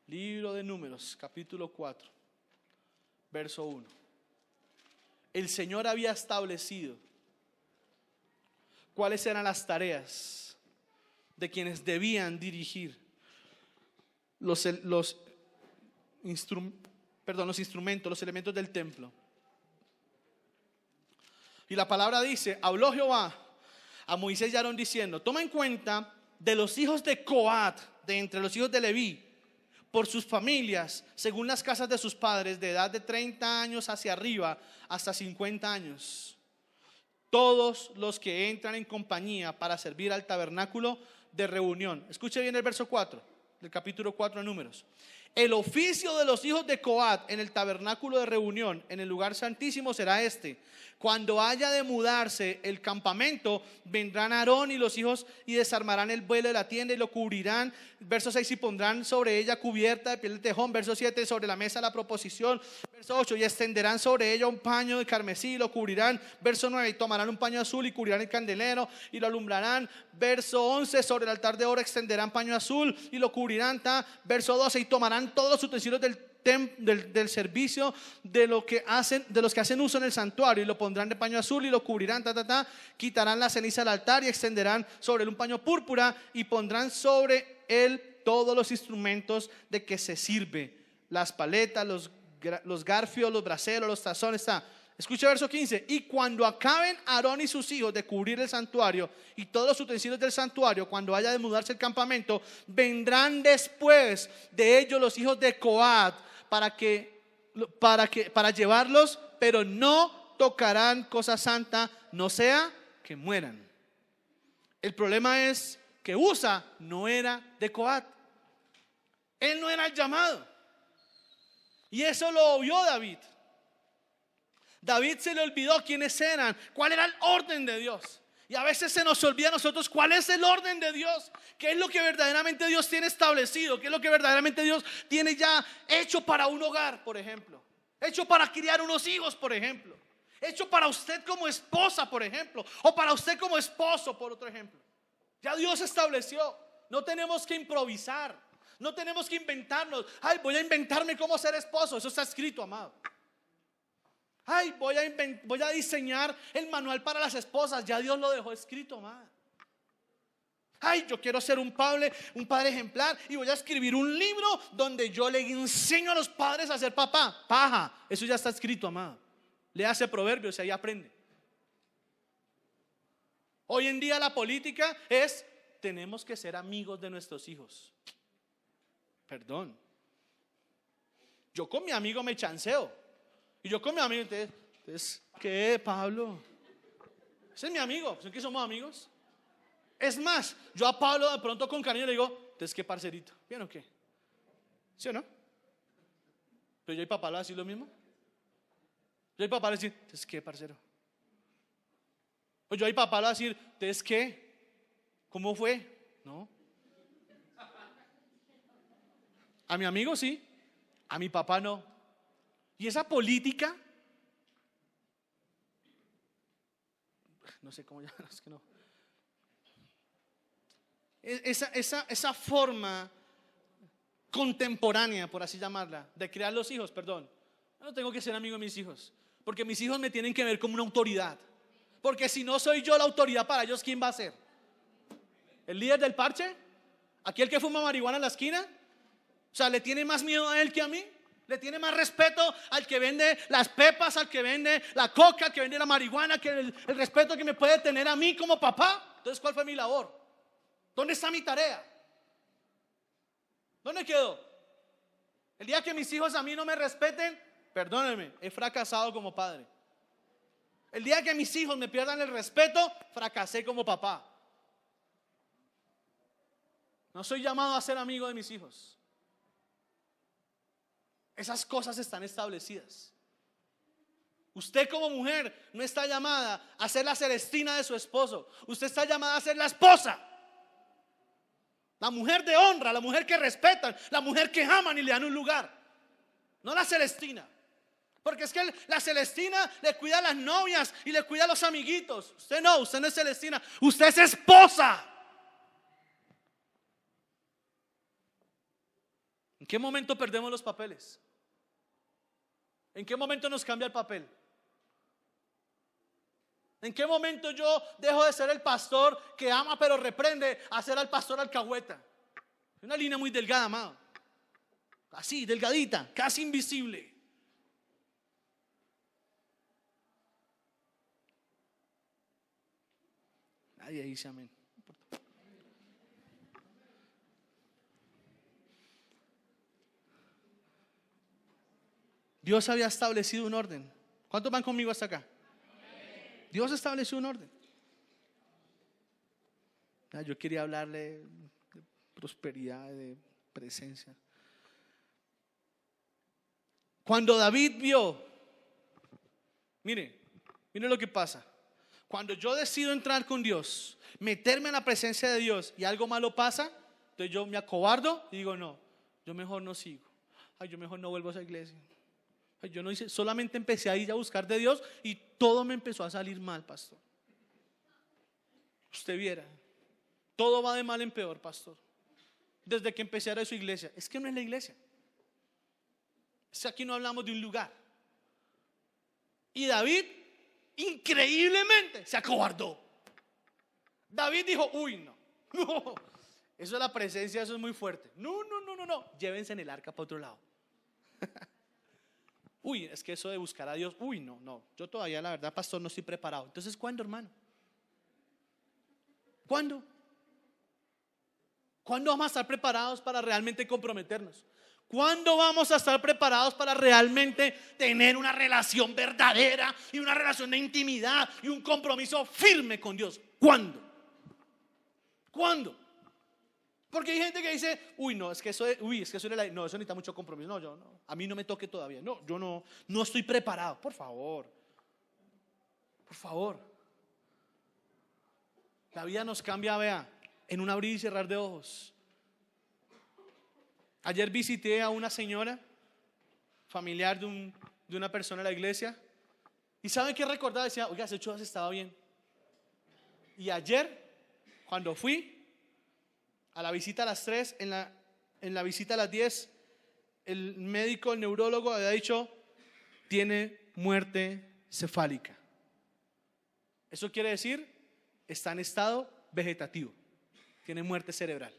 Libro de Números, capítulo 4, verso 1. El Señor había establecido cuáles eran las tareas de quienes debían dirigir los instrumentos, los elementos del templo. Y la palabra dice: habló Jehová a Moisés y Aarón diciendo: toma en cuenta de los hijos de Coat, de entre los hijos de Leví, por sus familias, según las casas de sus padres, de edad de 30 años hacia arriba hasta 50 años, todos los que entran en compañía para servir al tabernáculo de reunión. Escuche bien el verso 4 del capítulo 4 de Números. El oficio de los hijos de Coat en el tabernáculo de reunión, en el lugar santísimo, será este: cuando haya de mudarse el campamento, vendrán Aarón y los hijos y desarmarán el velo de la tienda y lo cubrirán. Verso 6: y pondrán sobre ella cubierta de piel de tejón. Verso 7: sobre la mesa la proposición. Verso 8: y extenderán sobre ella un paño de carmesí y lo cubrirán. Verso 9: y tomarán un paño azul y cubrirán el candelero y lo alumbrarán. Verso 11: sobre el altar de oro extenderán paño azul y lo cubrirán. Verso 12: y tomarán todos los utensilios del servicio de los que hacen uso en el santuario y lo pondrán de paño azul y lo cubrirán. Quitarán la ceniza del altar y extenderán sobre él un paño púrpura y pondrán sobre él todos los instrumentos de que se sirve: las paletas, los garfios, los braseros, los tazones. Escucha verso 15: y cuando acaben Aarón y sus hijos de cubrir el santuario y todos los utensilios del santuario, cuando haya de mudarse el campamento, vendrán después de ellos los hijos de Coat para llevarlos, pero no tocarán cosa santa, no sea que mueran. El problema es que Usa no era de Coat. Él no era el llamado. Y eso lo obvió David. David se le olvidó quiénes eran, cuál era el orden de Dios. Y a veces se nos olvida a nosotros cuál es el orden de Dios, qué es lo que verdaderamente Dios tiene establecido, qué es lo que verdaderamente Dios tiene ya hecho para un hogar, por ejemplo, hecho para criar unos hijos, por ejemplo, hecho para usted como esposa, por ejemplo, o para usted como esposo, por otro ejemplo. Ya Dios estableció. No tenemos que improvisar, no tenemos que inventarnos. Ay, voy a inventarme cómo ser esposo. Eso está escrito, amado. Ay, voy a diseñar el manual para las esposas. Ya Dios lo dejó escrito, amado. Ay, yo quiero ser un padre ejemplar y voy a escribir un libro donde yo le enseño a los padres a ser papá. Paja, eso ya está escrito, amado. Le hace Proverbios y ahí aprende. Hoy en día la política es: tenemos que ser amigos de nuestros hijos. Perdón. Yo con mi amigo me chanceo. Y yo con mi amigo, entonces, ¿qué, Pablo? Ese es mi amigo, ¿son que somos amigos? Es más, yo a Pablo de pronto con cariño le digo: entonces, ¿qué, parcerito? ¿Bien o qué? ¿Sí o no? Pero yo y papá lo decir lo mismo. Yo y papá le decir: entonces, ¿qué, parcero? O yo y papá lo decir: entonces, ¿qué? ¿Cómo fue? No. A mi amigo sí, a mi papá no. Y esa política, no sé cómo llamarlo, es que no. Esa forma contemporánea, por así llamarla, de criar los hijos, perdón. Yo no tengo que ser amigo de mis hijos, porque mis hijos me tienen que ver como una autoridad. Porque si no soy yo la autoridad para ellos, ¿quién va a ser? ¿El líder del parche? ¿Aquel que fuma marihuana en la esquina? O sea, ¿le tiene más miedo a él que a mí? ¿Le tiene más respeto al que vende las pepas, al que vende la coca, al que vende la marihuana, que el respeto que me puede tener a mí como papá? Entonces, ¿cuál fue mi labor? ¿Dónde está mi tarea? ¿Dónde quedó? El día que mis hijos a mí no me respeten, perdónenme, he fracasado como padre. El día que mis hijos me pierdan el respeto, fracasé como papá. No soy llamado a ser amigo de mis hijos. Esas cosas están establecidas. Usted como mujer no está llamada a ser la Celestina de su esposo. Usted está llamada a ser la esposa. La mujer de honra, la mujer que respetan, la mujer que aman y le dan un lugar. No la Celestina. Porque es que la Celestina le cuida a las novias y le cuida a los amiguitos. Usted no es Celestina, usted es esposa. ¿En qué momento perdemos los papeles? ¿En qué momento nos cambia el papel? ¿En qué momento yo dejo de ser el pastor que ama pero reprende a ser el pastor alcahueta? Una línea muy delgada, amado. Así, delgadita, casi invisible. Nadie dice amén. Dios había establecido un orden. ¿Cuántos van conmigo hasta acá? Dios estableció un orden. Yo quería hablarle de prosperidad, de presencia. Cuando David vio, mire lo que pasa. Cuando yo decido entrar con Dios, meterme en la presencia de Dios y algo malo pasa, entonces yo me acobardo y digo no, yo mejor no sigo. Yo mejor no vuelvo a esa iglesia. Yo no hice, solamente empecé a ir a buscar de Dios y todo me empezó a salir mal, pastor. Usted viera, todo va de mal en peor, pastor. Desde que empecé a ir a su iglesia. Es que no es la iglesia. Es que aquí no hablamos de un lugar. Y David, increíblemente, se acobardó. David dijo, uy, no, eso es la presencia, eso es muy fuerte. No, llévense en el arca para otro lado. Uy, es que eso de buscar a Dios, uy, no, yo todavía la verdad, pastor, no estoy preparado. Entonces, ¿cuándo, hermano? ¿Cuándo? ¿Cuándo vamos a estar preparados para realmente comprometernos? ¿Cuándo vamos a estar preparados para realmente tener una relación verdadera y una relación de intimidad y un compromiso firme con Dios? ¿Cuándo? ¿Cuándo? Porque hay gente que dice, es que eso necesita mucho compromiso. No, a mí no me toque todavía. No, yo no estoy preparado. Por favor. La vida nos cambia, vea, en un abrir y cerrar de ojos. Ayer visité a una señora familiar de una persona de la iglesia. ¿Y saben qué recordaba? Decía, oiga, ese chudas estaba bien. Y ayer, cuando fui a la visita a las 3, en la visita a las 10, el médico, el neurólogo había dicho, tiene muerte cefálica. Eso quiere decir, está en estado vegetativo, tiene muerte cerebral.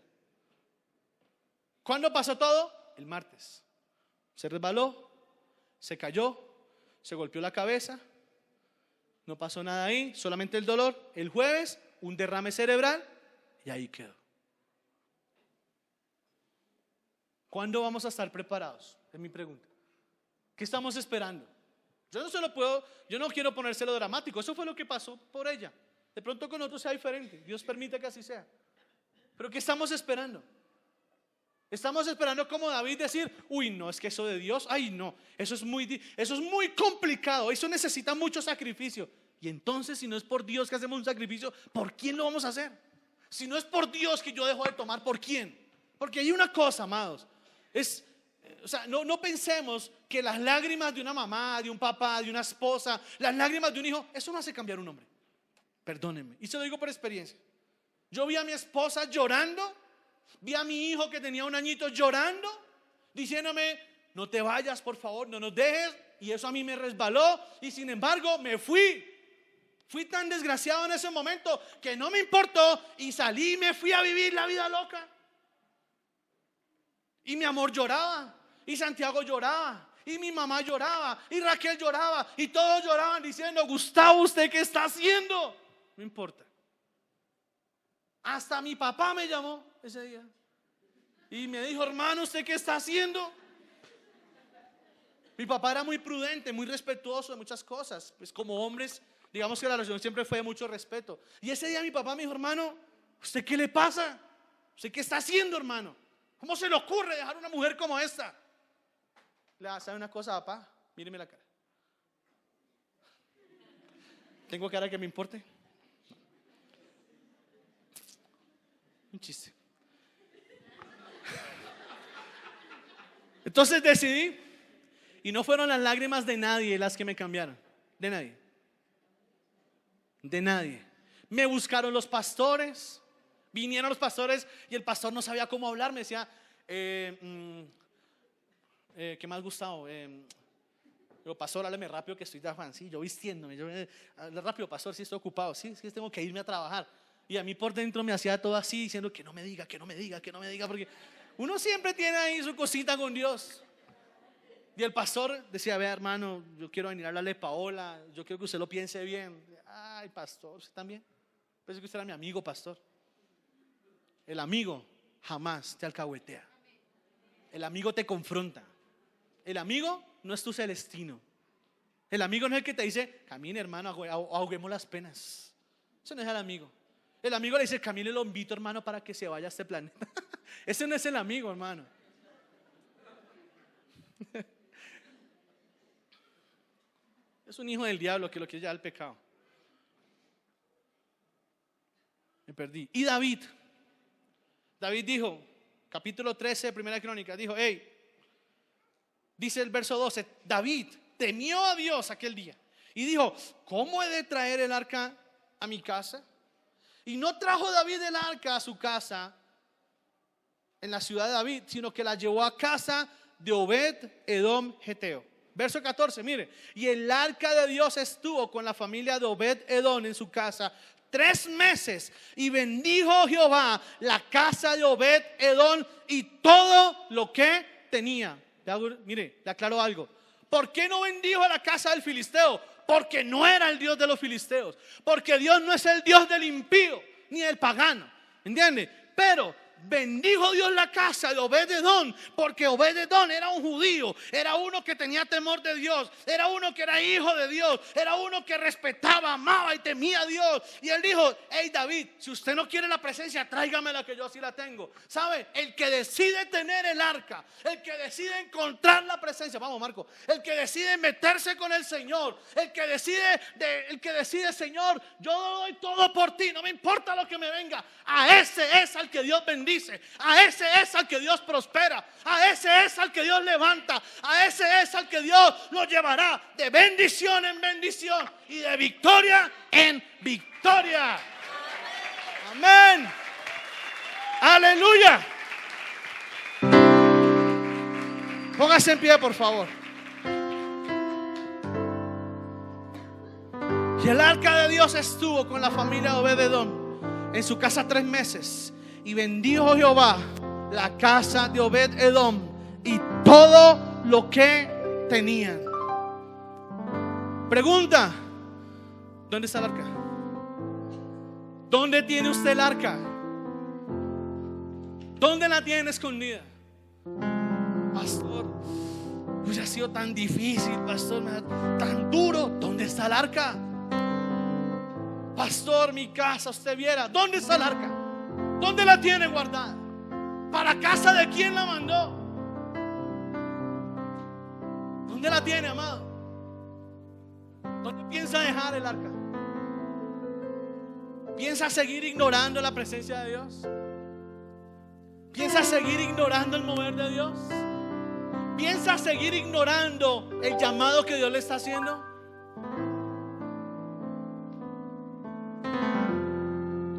¿Cuándo pasó todo? El martes. Se resbaló, se cayó, se golpeó la cabeza, no pasó nada ahí, solamente el dolor. El jueves, un derrame cerebral y ahí quedó. ¿Cuándo vamos a estar preparados? Es mi pregunta. ¿Qué estamos esperando? Yo no quiero ponérselo dramático. Eso fue lo que pasó por ella. De pronto con otros sea diferente. Dios permite que así sea. Pero ¿qué estamos esperando? Estamos esperando como David decir, es que eso de Dios, eso es muy complicado, eso necesita mucho sacrificio. Y entonces, si no es por Dios que hacemos un sacrificio, ¿por quién lo vamos a hacer? Si no es por Dios que yo dejo de tomar, ¿por quién? Porque hay una cosa, amados, no pensemos que las lágrimas de una mamá, de un papá, de una esposa, las lágrimas de un hijo, eso no hace cambiar un hombre. Perdónenme, y se lo digo por experiencia. Yo vi a mi esposa llorando, vi a mi hijo que tenía 1 añito llorando, diciéndome, no te vayas, por favor, no nos dejes. Y eso a mí me resbaló y sin embargo me fui. Fui tan desgraciado en ese momento que no me importó y salí y me fui a vivir la vida loca. Y mi amor lloraba, y Santiago lloraba, y mi mamá lloraba, y Raquel lloraba, y todos lloraban diciendo, Gustavo, ¿usted qué está haciendo? No importa. Hasta mi papá me llamó ese día y me dijo, hermano, ¿usted qué está haciendo? Mi papá era muy prudente, muy respetuoso de muchas cosas. Pues como hombres, digamos que la relación siempre fue de mucho respeto. Y ese día mi papá me dijo, hermano, ¿usted qué le pasa? ¿Usted qué está haciendo, hermano? ¿Cómo se le ocurre dejar una mujer como esta? ¿Sabe una cosa, papá? Míreme la cara. ¿Tengo cara que me importe? Un chiste. Entonces decidí, y no fueron las lágrimas de nadie las que me cambiaron. De nadie. De nadie. Me buscaron los pastores. Vinieron los pastores y el pastor no sabía cómo hablar. Me decía, ¿qué más, Gustavo? Digo, pastor, háblame rápido que estoy de afán. Sí, yo vistiéndome. Rápido, pastor, sí estoy ocupado. Sí, es que tengo que irme a trabajar. Y a mí por dentro me hacía todo así, diciendo que no me diga, porque uno siempre tiene ahí su cosita con Dios. Y el pastor decía, vea, hermano, yo quiero venir a hablarle a Paola, yo quiero que usted lo piense bien. Ay, pastor, ¿usted también? Pensé que usted era mi amigo, pastor. El amigo jamás te alcahuetea. El amigo te confronta. El amigo no es tu celestino. El amigo no es el que te dice, camine, hermano, ahoguemos las penas. Ese no es el amigo. El amigo le dice, camine, lo invito, hermano, para que se vaya a este planeta. Ese no es el amigo, hermano. Es un hijo del diablo que lo quiere llevar al pecado. Me perdí. Y David dijo, capítulo 13 de Primera Crónica, dijo, dice el verso 12, David temió a Dios aquel día y dijo, ¿cómo he de traer el arca a mi casa? Y no trajo David el arca a su casa en la ciudad de David, sino que la llevó a casa de Obed Edom Geteo. Verso 14, mire, y el arca de Dios estuvo con la familia de Obed Edom en su casa 3 meses, y bendijo Jehová la casa de Obed Edom y todo lo que tenía. Mire, le aclaro algo. ¿Por qué no bendijo a la casa del filisteo? Porque no era el Dios de los filisteos. Porque Dios no es el Dios del impío ni del pagano, ¿entiende? Pero bendijo Dios la casa de Obed Edom, porque Obed Edom era un judío, era uno que tenía temor de Dios, era uno que era hijo de Dios, era uno que respetaba, amaba y temía a Dios. Y él dijo, hey David, si usted no quiere la presencia, tráigamela que yo así la tengo. ¿Sabe? El que decide tener el arca, el que decide encontrar la presencia, vamos Marco, el que decide meterse con el Señor, el que decide, Señor, yo doy todo por ti, no me importa lo que me venga, a ese es al que Dios bendice. A ese es al que Dios prospera, a ese es al que Dios levanta, a ese es al que Dios lo llevará de bendición en bendición y de victoria en victoria. Amén. Aleluya. Póngase en pie, por favor. Y el arca de Dios estuvo con la familia de Obed Edom en su casa 3 meses. Y bendijo Jehová la casa de Obed Edom y todo lo que tenían. Pregunta: ¿dónde está el arca? ¿Dónde tiene usted el arca? ¿Dónde la tiene escondida? Pastor, pues ha sido tan difícil, pastor, tan duro. ¿Dónde está el arca? Pastor, mi casa, usted viera. ¿Dónde está el arca? ¿Dónde la tiene guardada? ¿Para casa de quién la mandó? ¿Dónde la tiene, amado? ¿Dónde piensa dejar el arca? ¿Piensa seguir ignorando la presencia de Dios? ¿Piensa seguir ignorando el mover de Dios? ¿Piensa seguir ignorando el llamado que Dios le está haciendo?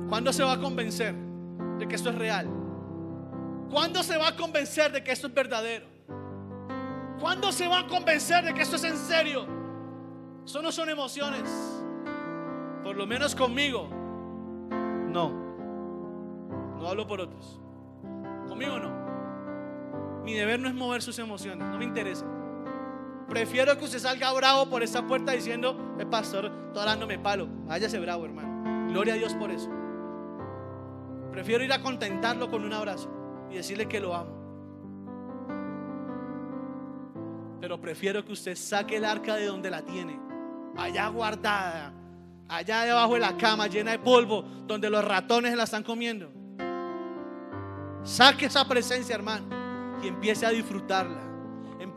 ¿Cuándo se va a convencer de que esto es real? ¿Cuándo se va a convencer de que esto es verdadero? ¿Cuándo se va a convencer de que esto es en serio? Eso no son emociones. Por lo menos conmigo no hablo por otros. Conmigo no. Mi deber no es mover sus emociones, no me interesa. Prefiero que usted salga bravo por esta puerta diciendo: el pastor está dándome palo. Váyase bravo, hermano. Gloria a Dios por eso. Prefiero ir a contentarlo con un abrazo y decirle que lo amo. Pero prefiero que usted saque el arca de donde la tiene, allá guardada, allá debajo de la cama, llena de polvo, donde los ratones la están comiendo. Saque esa presencia, hermano, y empiece a disfrutarla.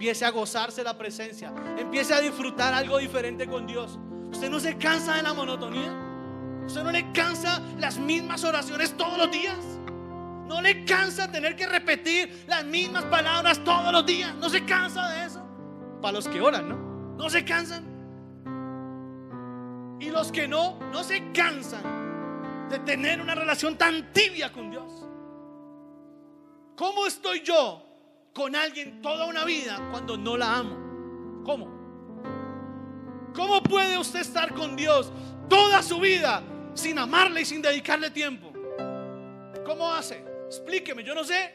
empiece a gozarse la presencia, empiece a disfrutar algo diferente con Dios. Usted no se cansa de la monotonía. Usted no le cansa las mismas oraciones todos los días. No le cansa tener que repetir las mismas palabras todos los días. No se cansa de eso. Para los que oran, ¿no? No se cansan. Y los que no se cansan de tener una relación tan tibia con Dios. ¿Cómo estoy yo con alguien toda una vida cuando no la amo? ¿Cómo? ¿Cómo puede usted estar con Dios toda su vida sin amarle y sin dedicarle tiempo? ¿Cómo hace? Explíqueme, yo no sé.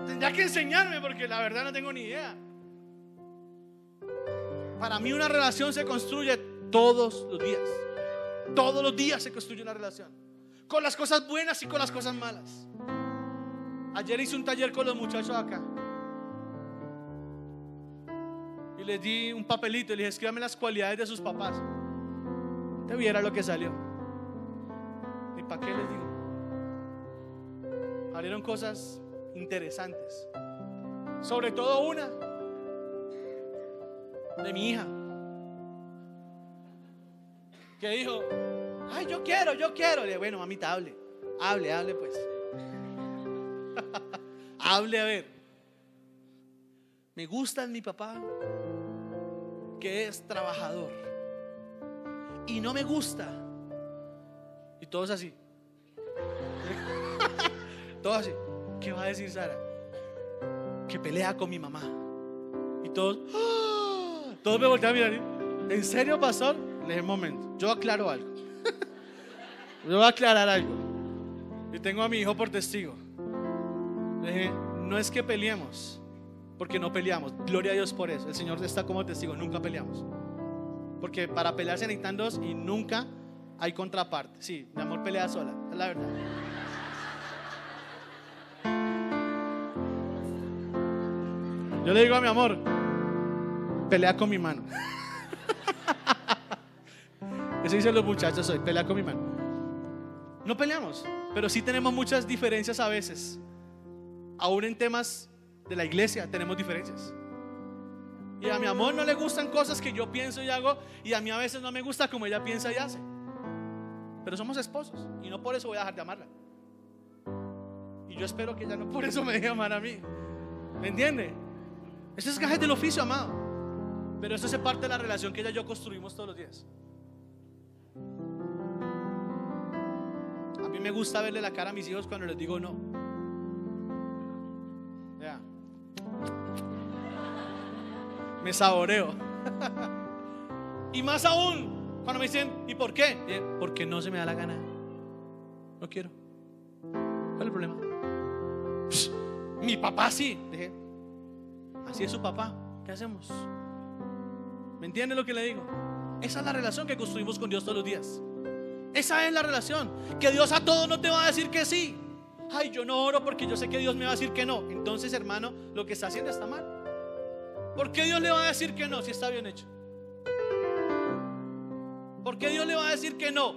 Tendría que enseñarme porque la verdad no tengo ni idea. Para mí una relación se construye todos los días. Todos los días se construye una relación, con las cosas buenas y con las cosas malas. Ayer hice un taller con los muchachos acá y les di un papelito y les dije: escríbame las cualidades de sus papás. Te viera lo que salió. ¿Y para qué les digo? Salieron cosas interesantes. Sobre todo una de mi hija, que dijo: ay, yo quiero. Le dije: bueno, mamita, hable pues. Hable, a ver. Me gusta mi papá, que es trabajador, y no me gusta. Y todos así. Todos así. ¿Qué va a decir Sara? Que pelea con mi mamá. Y todos me voltean a mirar. ¿En serio, pastor? Le dije: un momento, yo aclaro algo. Yo voy a aclarar algo. Y tengo a mi hijo por testigo. Le dije: no es que peleemos, porque no peleamos. Gloria a Dios por eso. El Señor está como testigo. Nunca peleamos. Porque para pelear se necesitan dos y nunca hay contraparte. Sí, mi amor pelea sola, es la verdad. Yo le digo a mi amor: pelea con mi mano. Eso dicen los muchachos hoy: pelea con mi mano. No peleamos, pero sí tenemos muchas diferencias a veces. Aún en temas de la iglesia tenemos diferencias. Y a mi amor no le gustan cosas que yo pienso y hago, y a mí a veces no me gusta como ella piensa y hace. Pero somos esposos y no por eso voy a dejar de amarla. Y yo espero que ella no por eso me deje amar a mí. ¿Me entiende? Eso es gajes del oficio, amado. Pero eso es parte de la relación que ella y yo construimos todos los días. A mí me gusta verle la cara a mis hijos cuando les digo no. Ya. Me saboreo. Y más aún cuando me dicen: ¿y por qué? Porque no se me da la gana. No quiero. ¿Cuál es el problema? Mi papá sí. Dije: así es su papá. ¿Qué hacemos? ¿Me entiende lo que le digo? Esa es la relación que construimos con Dios todos los días. Esa es la relación. Que Dios a todo no te va a decir que sí. Ay, yo no oro porque yo sé que Dios me va a decir que no. Entonces, hermano, lo que está haciendo está mal. ¿Por qué Dios le va a decir que no si está bien hecho? ¿Por qué Dios le va a decir que no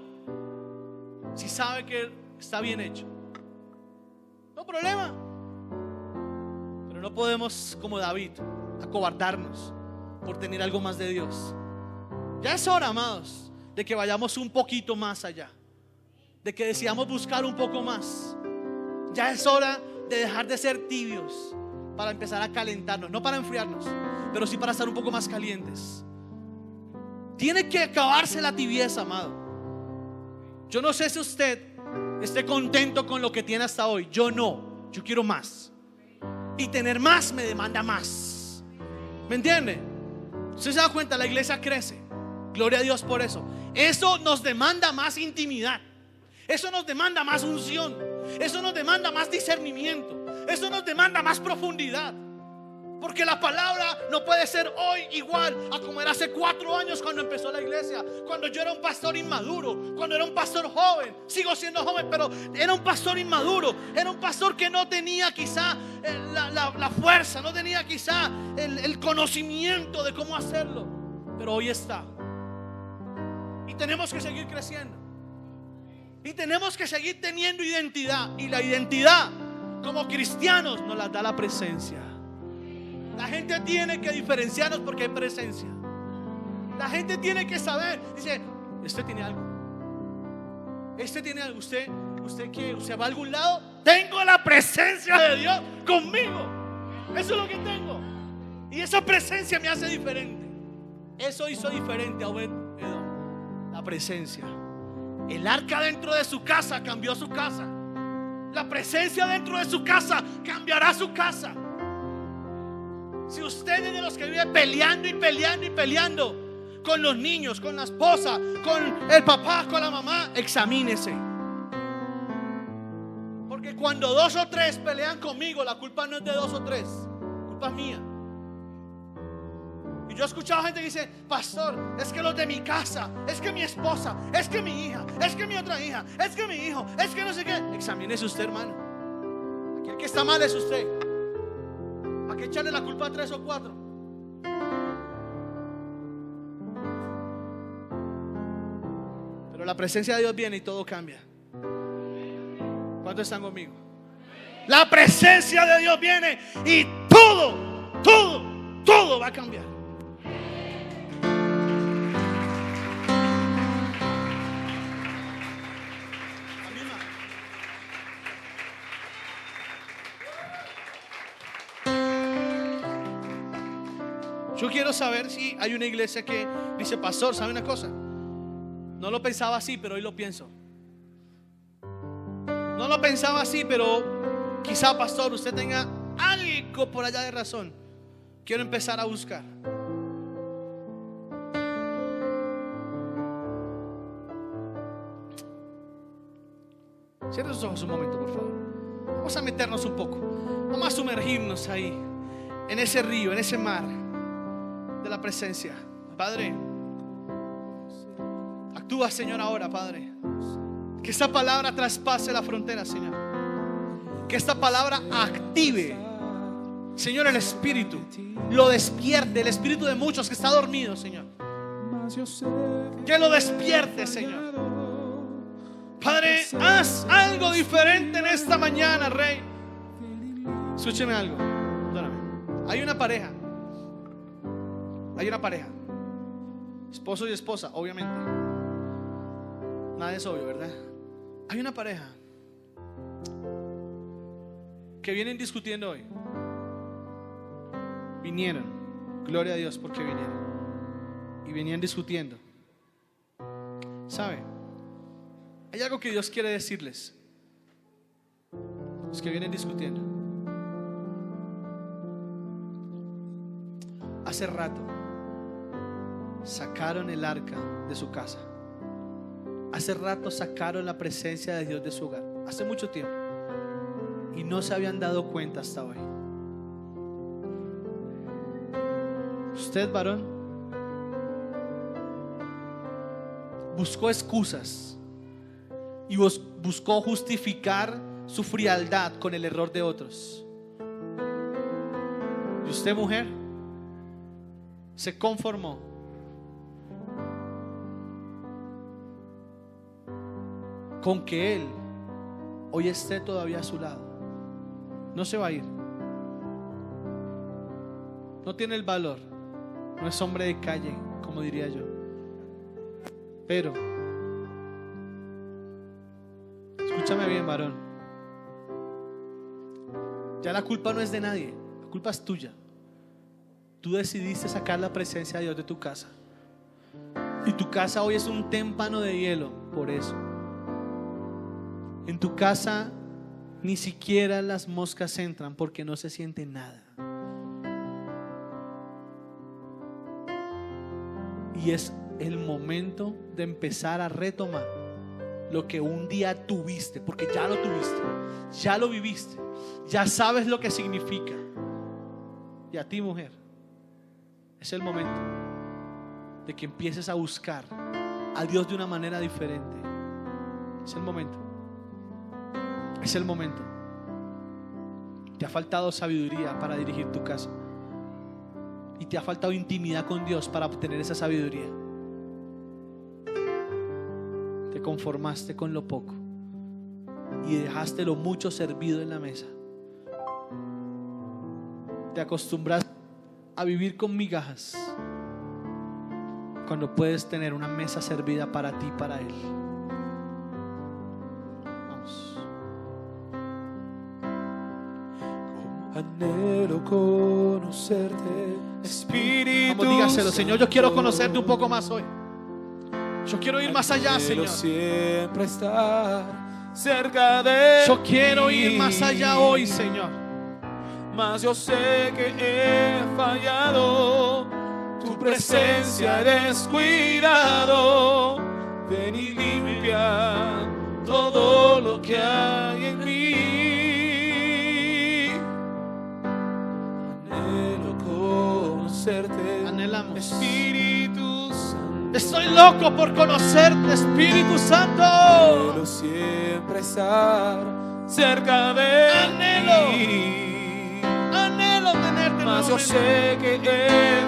si sabe que está bien hecho? No problema. Pero no podemos, como David, acobardarnos por tener algo más de Dios. Ya es hora, amados, de que vayamos un poquito más allá, de que decidamos buscar un poco más. Ya es hora de dejar de ser tibios para empezar a calentarnos, no para enfriarnos, pero sí para estar un poco más calientes. Tiene que acabarse la tibieza, amado. Yo no sé si usted esté contento con lo que tiene hasta hoy. Yo no, yo quiero más. Y tener más me demanda más. ¿Me entiende? Usted se da cuenta, la iglesia crece. Gloria a Dios por eso. Eso nos demanda más intimidad. Eso nos demanda más unción. Eso nos demanda más discernimiento. Eso nos demanda más profundidad. Porque la palabra no puede ser hoy igual a como era hace 4 años cuando empezó la iglesia. Cuando yo era un pastor inmaduro. Cuando era un pastor joven. Sigo siendo joven, pero era un pastor inmaduro. Era un pastor que no tenía quizá la fuerza. No tenía quizá el conocimiento de cómo hacerlo. Pero hoy está. Y tenemos que seguir creciendo. Y tenemos que seguir teniendo identidad. Y la identidad como cristianos nos la da la presencia. La gente tiene que diferenciarnos porque hay presencia. La gente tiene que saber. Dice, este tiene algo. Este tiene algo. Usted va a algún lado. Tengo la presencia de Dios conmigo. Eso es lo que tengo. Y esa presencia me hace diferente. Eso hizo diferente a Obed-Edom. La presencia. El arca dentro de su casa cambió su casa. La presencia dentro de su casa cambiará su casa. Si usted es de los que vive peleando y peleando y peleando con los niños, con la esposa, con el papá, con la mamá, examínese. Porque cuando 2 o 3 pelean conmigo, la culpa no es de 2 o 3, la culpa es mía. Y yo he escuchado gente que dice, pastor, es que los de mi casa, es que mi esposa, es que mi hija, es que mi otra hija, es que mi hijo, es que no sé qué. Examínese usted, hermano. Aquí el que está mal es usted. ¿Para qué echarle la culpa a 3 o 4? Pero la presencia de Dios viene y todo cambia. ¿Cuántos están conmigo? La presencia de Dios viene y todo va a cambiar. Yo quiero saber si hay una iglesia que dice, pastor, ¿sabe una cosa? No lo pensaba así, pero hoy lo pienso. No lo pensaba así, pero quizá, pastor, usted tenga algo por allá de razón. Quiero empezar a buscar. Cierre sus ojos un momento, por favor. Vamos a meternos un poco. Vamos a sumergirnos ahí, en ese río, en ese mar de la presencia. Padre, actúa, Señor, ahora, Padre. Que esta palabra traspase la frontera, Señor. Que esta palabra active, Señor, el espíritu. Lo despierte, el espíritu de muchos que está dormido, Señor. Que lo despierte, Señor. Padre, haz algo diferente en esta mañana, Rey. Escúcheme algo. Perdóname. Hay una pareja. Esposo y esposa, obviamente. Nada es obvio, ¿verdad? Hay una pareja que vienen discutiendo hoy. Vinieron, gloria a Dios porque vinieron. Y venían discutiendo. ¿Sabe? Hay algo que Dios quiere decirles. Los que vienen discutiendo. Hace rato sacaron el arca de su casa. Hace rato sacaron la presencia de Dios de su hogar. Hace mucho tiempo. Y no se habían dado cuenta hasta hoy. Usted, varón, buscó excusas y buscó justificar su frialdad con el error de otros. Y usted, mujer, se conformó con que Él hoy esté todavía a su lado. No se va a ir. No tiene el valor. No es hombre de calle, como diría yo. Pero escúchame bien, varón. Ya la culpa no es de nadie. La culpa es tuya. Tú decidiste sacar la presencia de Dios de tu casa. Y tu casa hoy es un témpano de hielo. Por eso en tu casa ni siquiera las moscas entran, porque no se siente nada. Y es el momento de empezar a retomar lo que un día tuviste, porque ya lo tuviste, ya lo viviste, ya sabes lo que significa. Y a ti, mujer, es el momento de que empieces a buscar a Dios de una manera diferente. Es el momento. Es el momento. Te ha faltado sabiduría para dirigir tu casa. Y te ha faltado intimidad con Dios para obtener esa sabiduría. Te conformaste con lo poco y dejaste lo mucho servido en la mesa. Te acostumbraste a vivir con migajas cuando puedes tener una mesa servida para ti y para Él? Vamos. Anhelo conocerte, Espíritu. Vamos, dígaselo, Señor, yo quiero conocerte un poco más hoy. Yo quiero ir más allá, Señor. Siempre estar cerca de Yo quiero ir más allá hoy, Señor. Mas yo sé que he fallado, tu presencia he descuidado. Ven y limpia todo lo que hay en mí. Anhelo conocerte, Anhelamos. Espíritu Santo. Estoy loco por conocerte, Espíritu Santo. Anhelo siempre estar cerca de Anhelo. ti. Anhelo tenerte Mas yo nuevamente. sé que he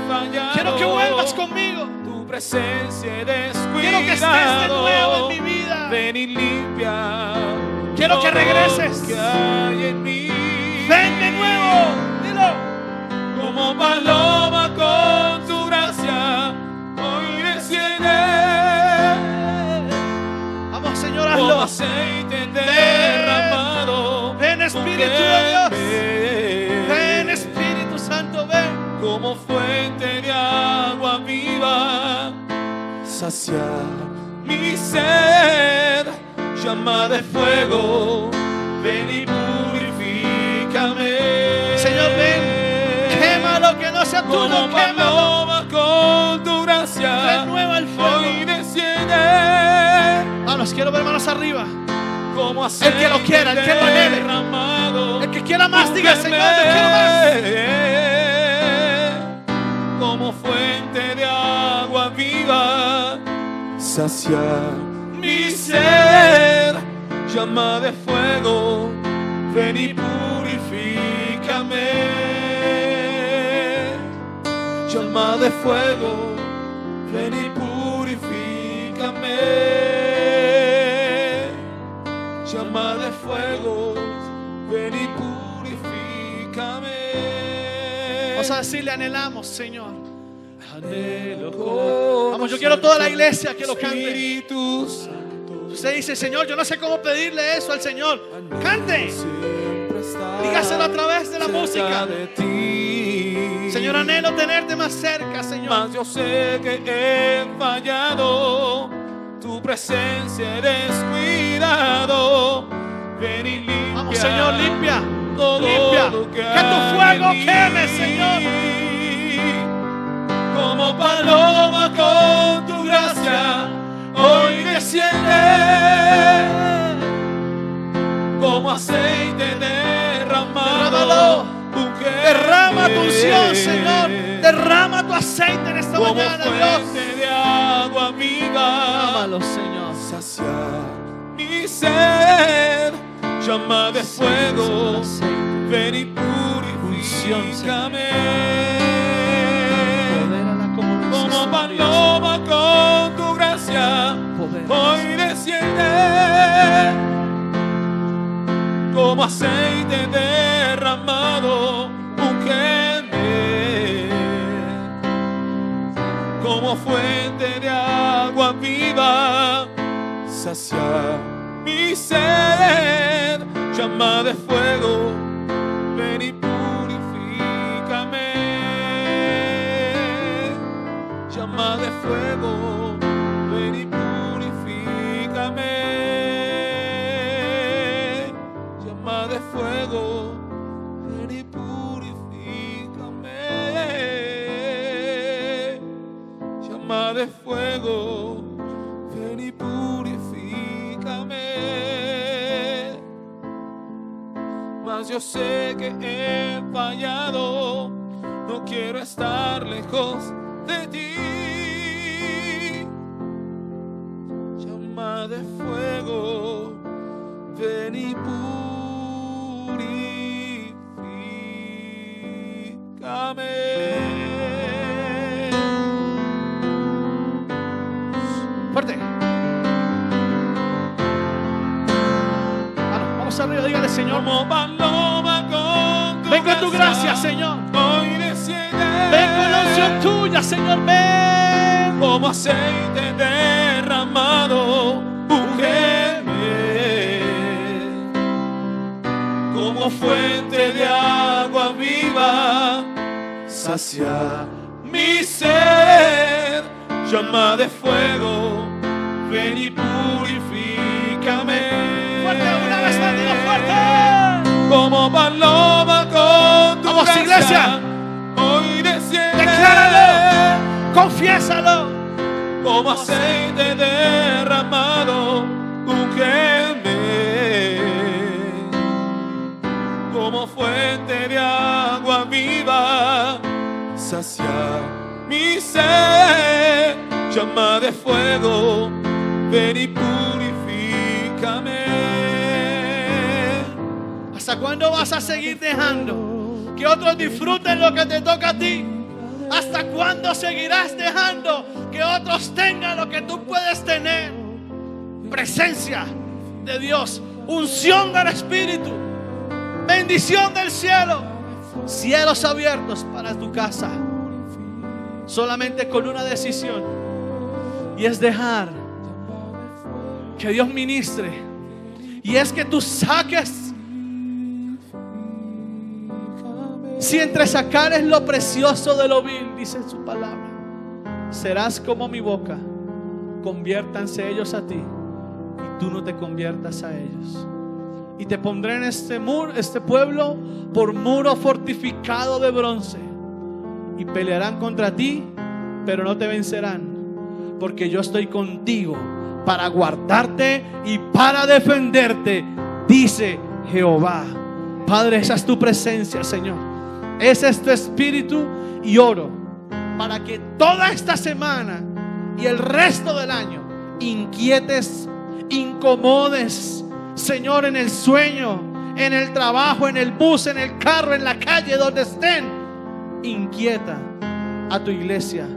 fallado. Quiero que vuelvas conmigo. Tu presencia he descuidado. Quiero que estés de nuevo en mi vida. Ven y limpia. Quiero que todo regreses. lo que hay en mí. Ven de nuevo. Dilo. Como paloma con tu gracia, hoy desciende. Vamos, Señor, Como hazlo. aceite derramado. Ven, Espíritu de Dios. Ven, Espíritu Santo, ven. Como fuente de agua viva, saciar mi sed, llama de fuego, ven y purifícame. Señor, ven, quema lo que no sea tuyo, Como quémalo. paloma con tu gracia, Renueva el fuego. hoy desciende. Vamos, quiero ver manos arriba. Como aceite El que lo quiera, el que lo anhele. derramado. El que quiera más, diga, Señor, yo quiero más. Como fuente de agua viva, saciar mi sed, llama de fuego, ven y purifícame. Llama de fuego, ven y purifícame. Llama de fuego, ven y purifícame. Vamos a decirle, anhelamos, Señor. Anhelo. Vamos, yo quiero toda la iglesia que lo cante. Espíritu Santo. Usted dice, Señor, yo no sé cómo pedirle eso al Señor. Cante. Siempre estar Dígaselo a través de la cerca música. de ti. Señor, anhelo tenerte más cerca, Señor. Mas yo sé que he fallado, tu presencia he descuidado. Ven y limpia. Vamos, Señor, limpia. todo Limpia. lo Que tu hay fuego en mí. queme, Señor. Como paloma con tu gracia, hoy desciende. Como aceite derramado. Derrama tu unción, Señor. Derrama tu aceite en esta Como mañana, Dios. fuente de agua viva. Ámalo, Señor. Saciar mi sed, llama de fuego, ven y purifícame. Como paloma con tu gracia, hoy desciende. Como aceite derramado, úngeme. Como fuente de agua viva, saciar mi sed, llama de fuego, ven y purifícame. Llama de fuego, ven y purifícame. Llama de fuego, ven y purifícame. Llama de fuego, ven y purifícame. Mas yo sé que he fallado, no quiero estar lejos de ti. Llama de fuego, ven y purifícame. Fuerte. Vamos arriba, dígale, Señor. Como paloma con tu Ven con tu gracia, gracia, Señor. hoy hoy desciende. Ven con la unción tuya, Señor, ven. Como aceite derramado, úngeme. Como fuente de agua viva, sacia mi sed. Llama de fuego, ven y purifícame. Fuerte, una vez más, digo fuerte. Como paloma con tu Vamos, gracia, iglesia. hoy desciende. Decláralo, confiésalo. Como aceite derramado, úngeme. Como fuente de agua viva, sacia mi sed. Llama de fuego, ven y purifícame. ¿Hasta cuándo vas a seguir dejando que otros disfruten lo que te toca a ti? ¿Hasta cuándo seguirás dejando que otros tengan lo que tú puedes tener? Presencia de Dios, unción del Espíritu, bendición del cielo, cielos abiertos para tu casa. Solamente con una decisión, y es dejar que Dios ministre. Y es que tú saques, si entresacares lo precioso de lo vil, dice su palabra, serás como mi boca. Conviértanse ellos a ti y tú no te conviertas a ellos. Y te pondré en este pueblo por muro fortificado de bronce, y pelearán contra ti, pero no te vencerán, porque yo estoy contigo para guardarte y para defenderte, dice Jehová. Padre, esa es tu presencia, Señor. Ese es tu espíritu, y oro para que toda esta semana y el resto del año inquietes, incomodes, Señor, en el sueño, en el trabajo, en el bus, en el carro, en la calle, donde estén. Inquieta a tu iglesia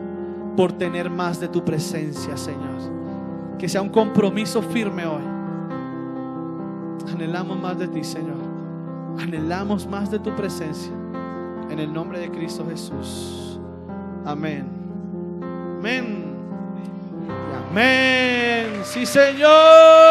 por tener más de tu presencia, Señor. Que sea un compromiso firme hoy. Anhelamos más de ti, Señor. Anhelamos más de tu presencia. En el nombre de Cristo Jesús. Amén. Amén. Amén. Sí, Señor.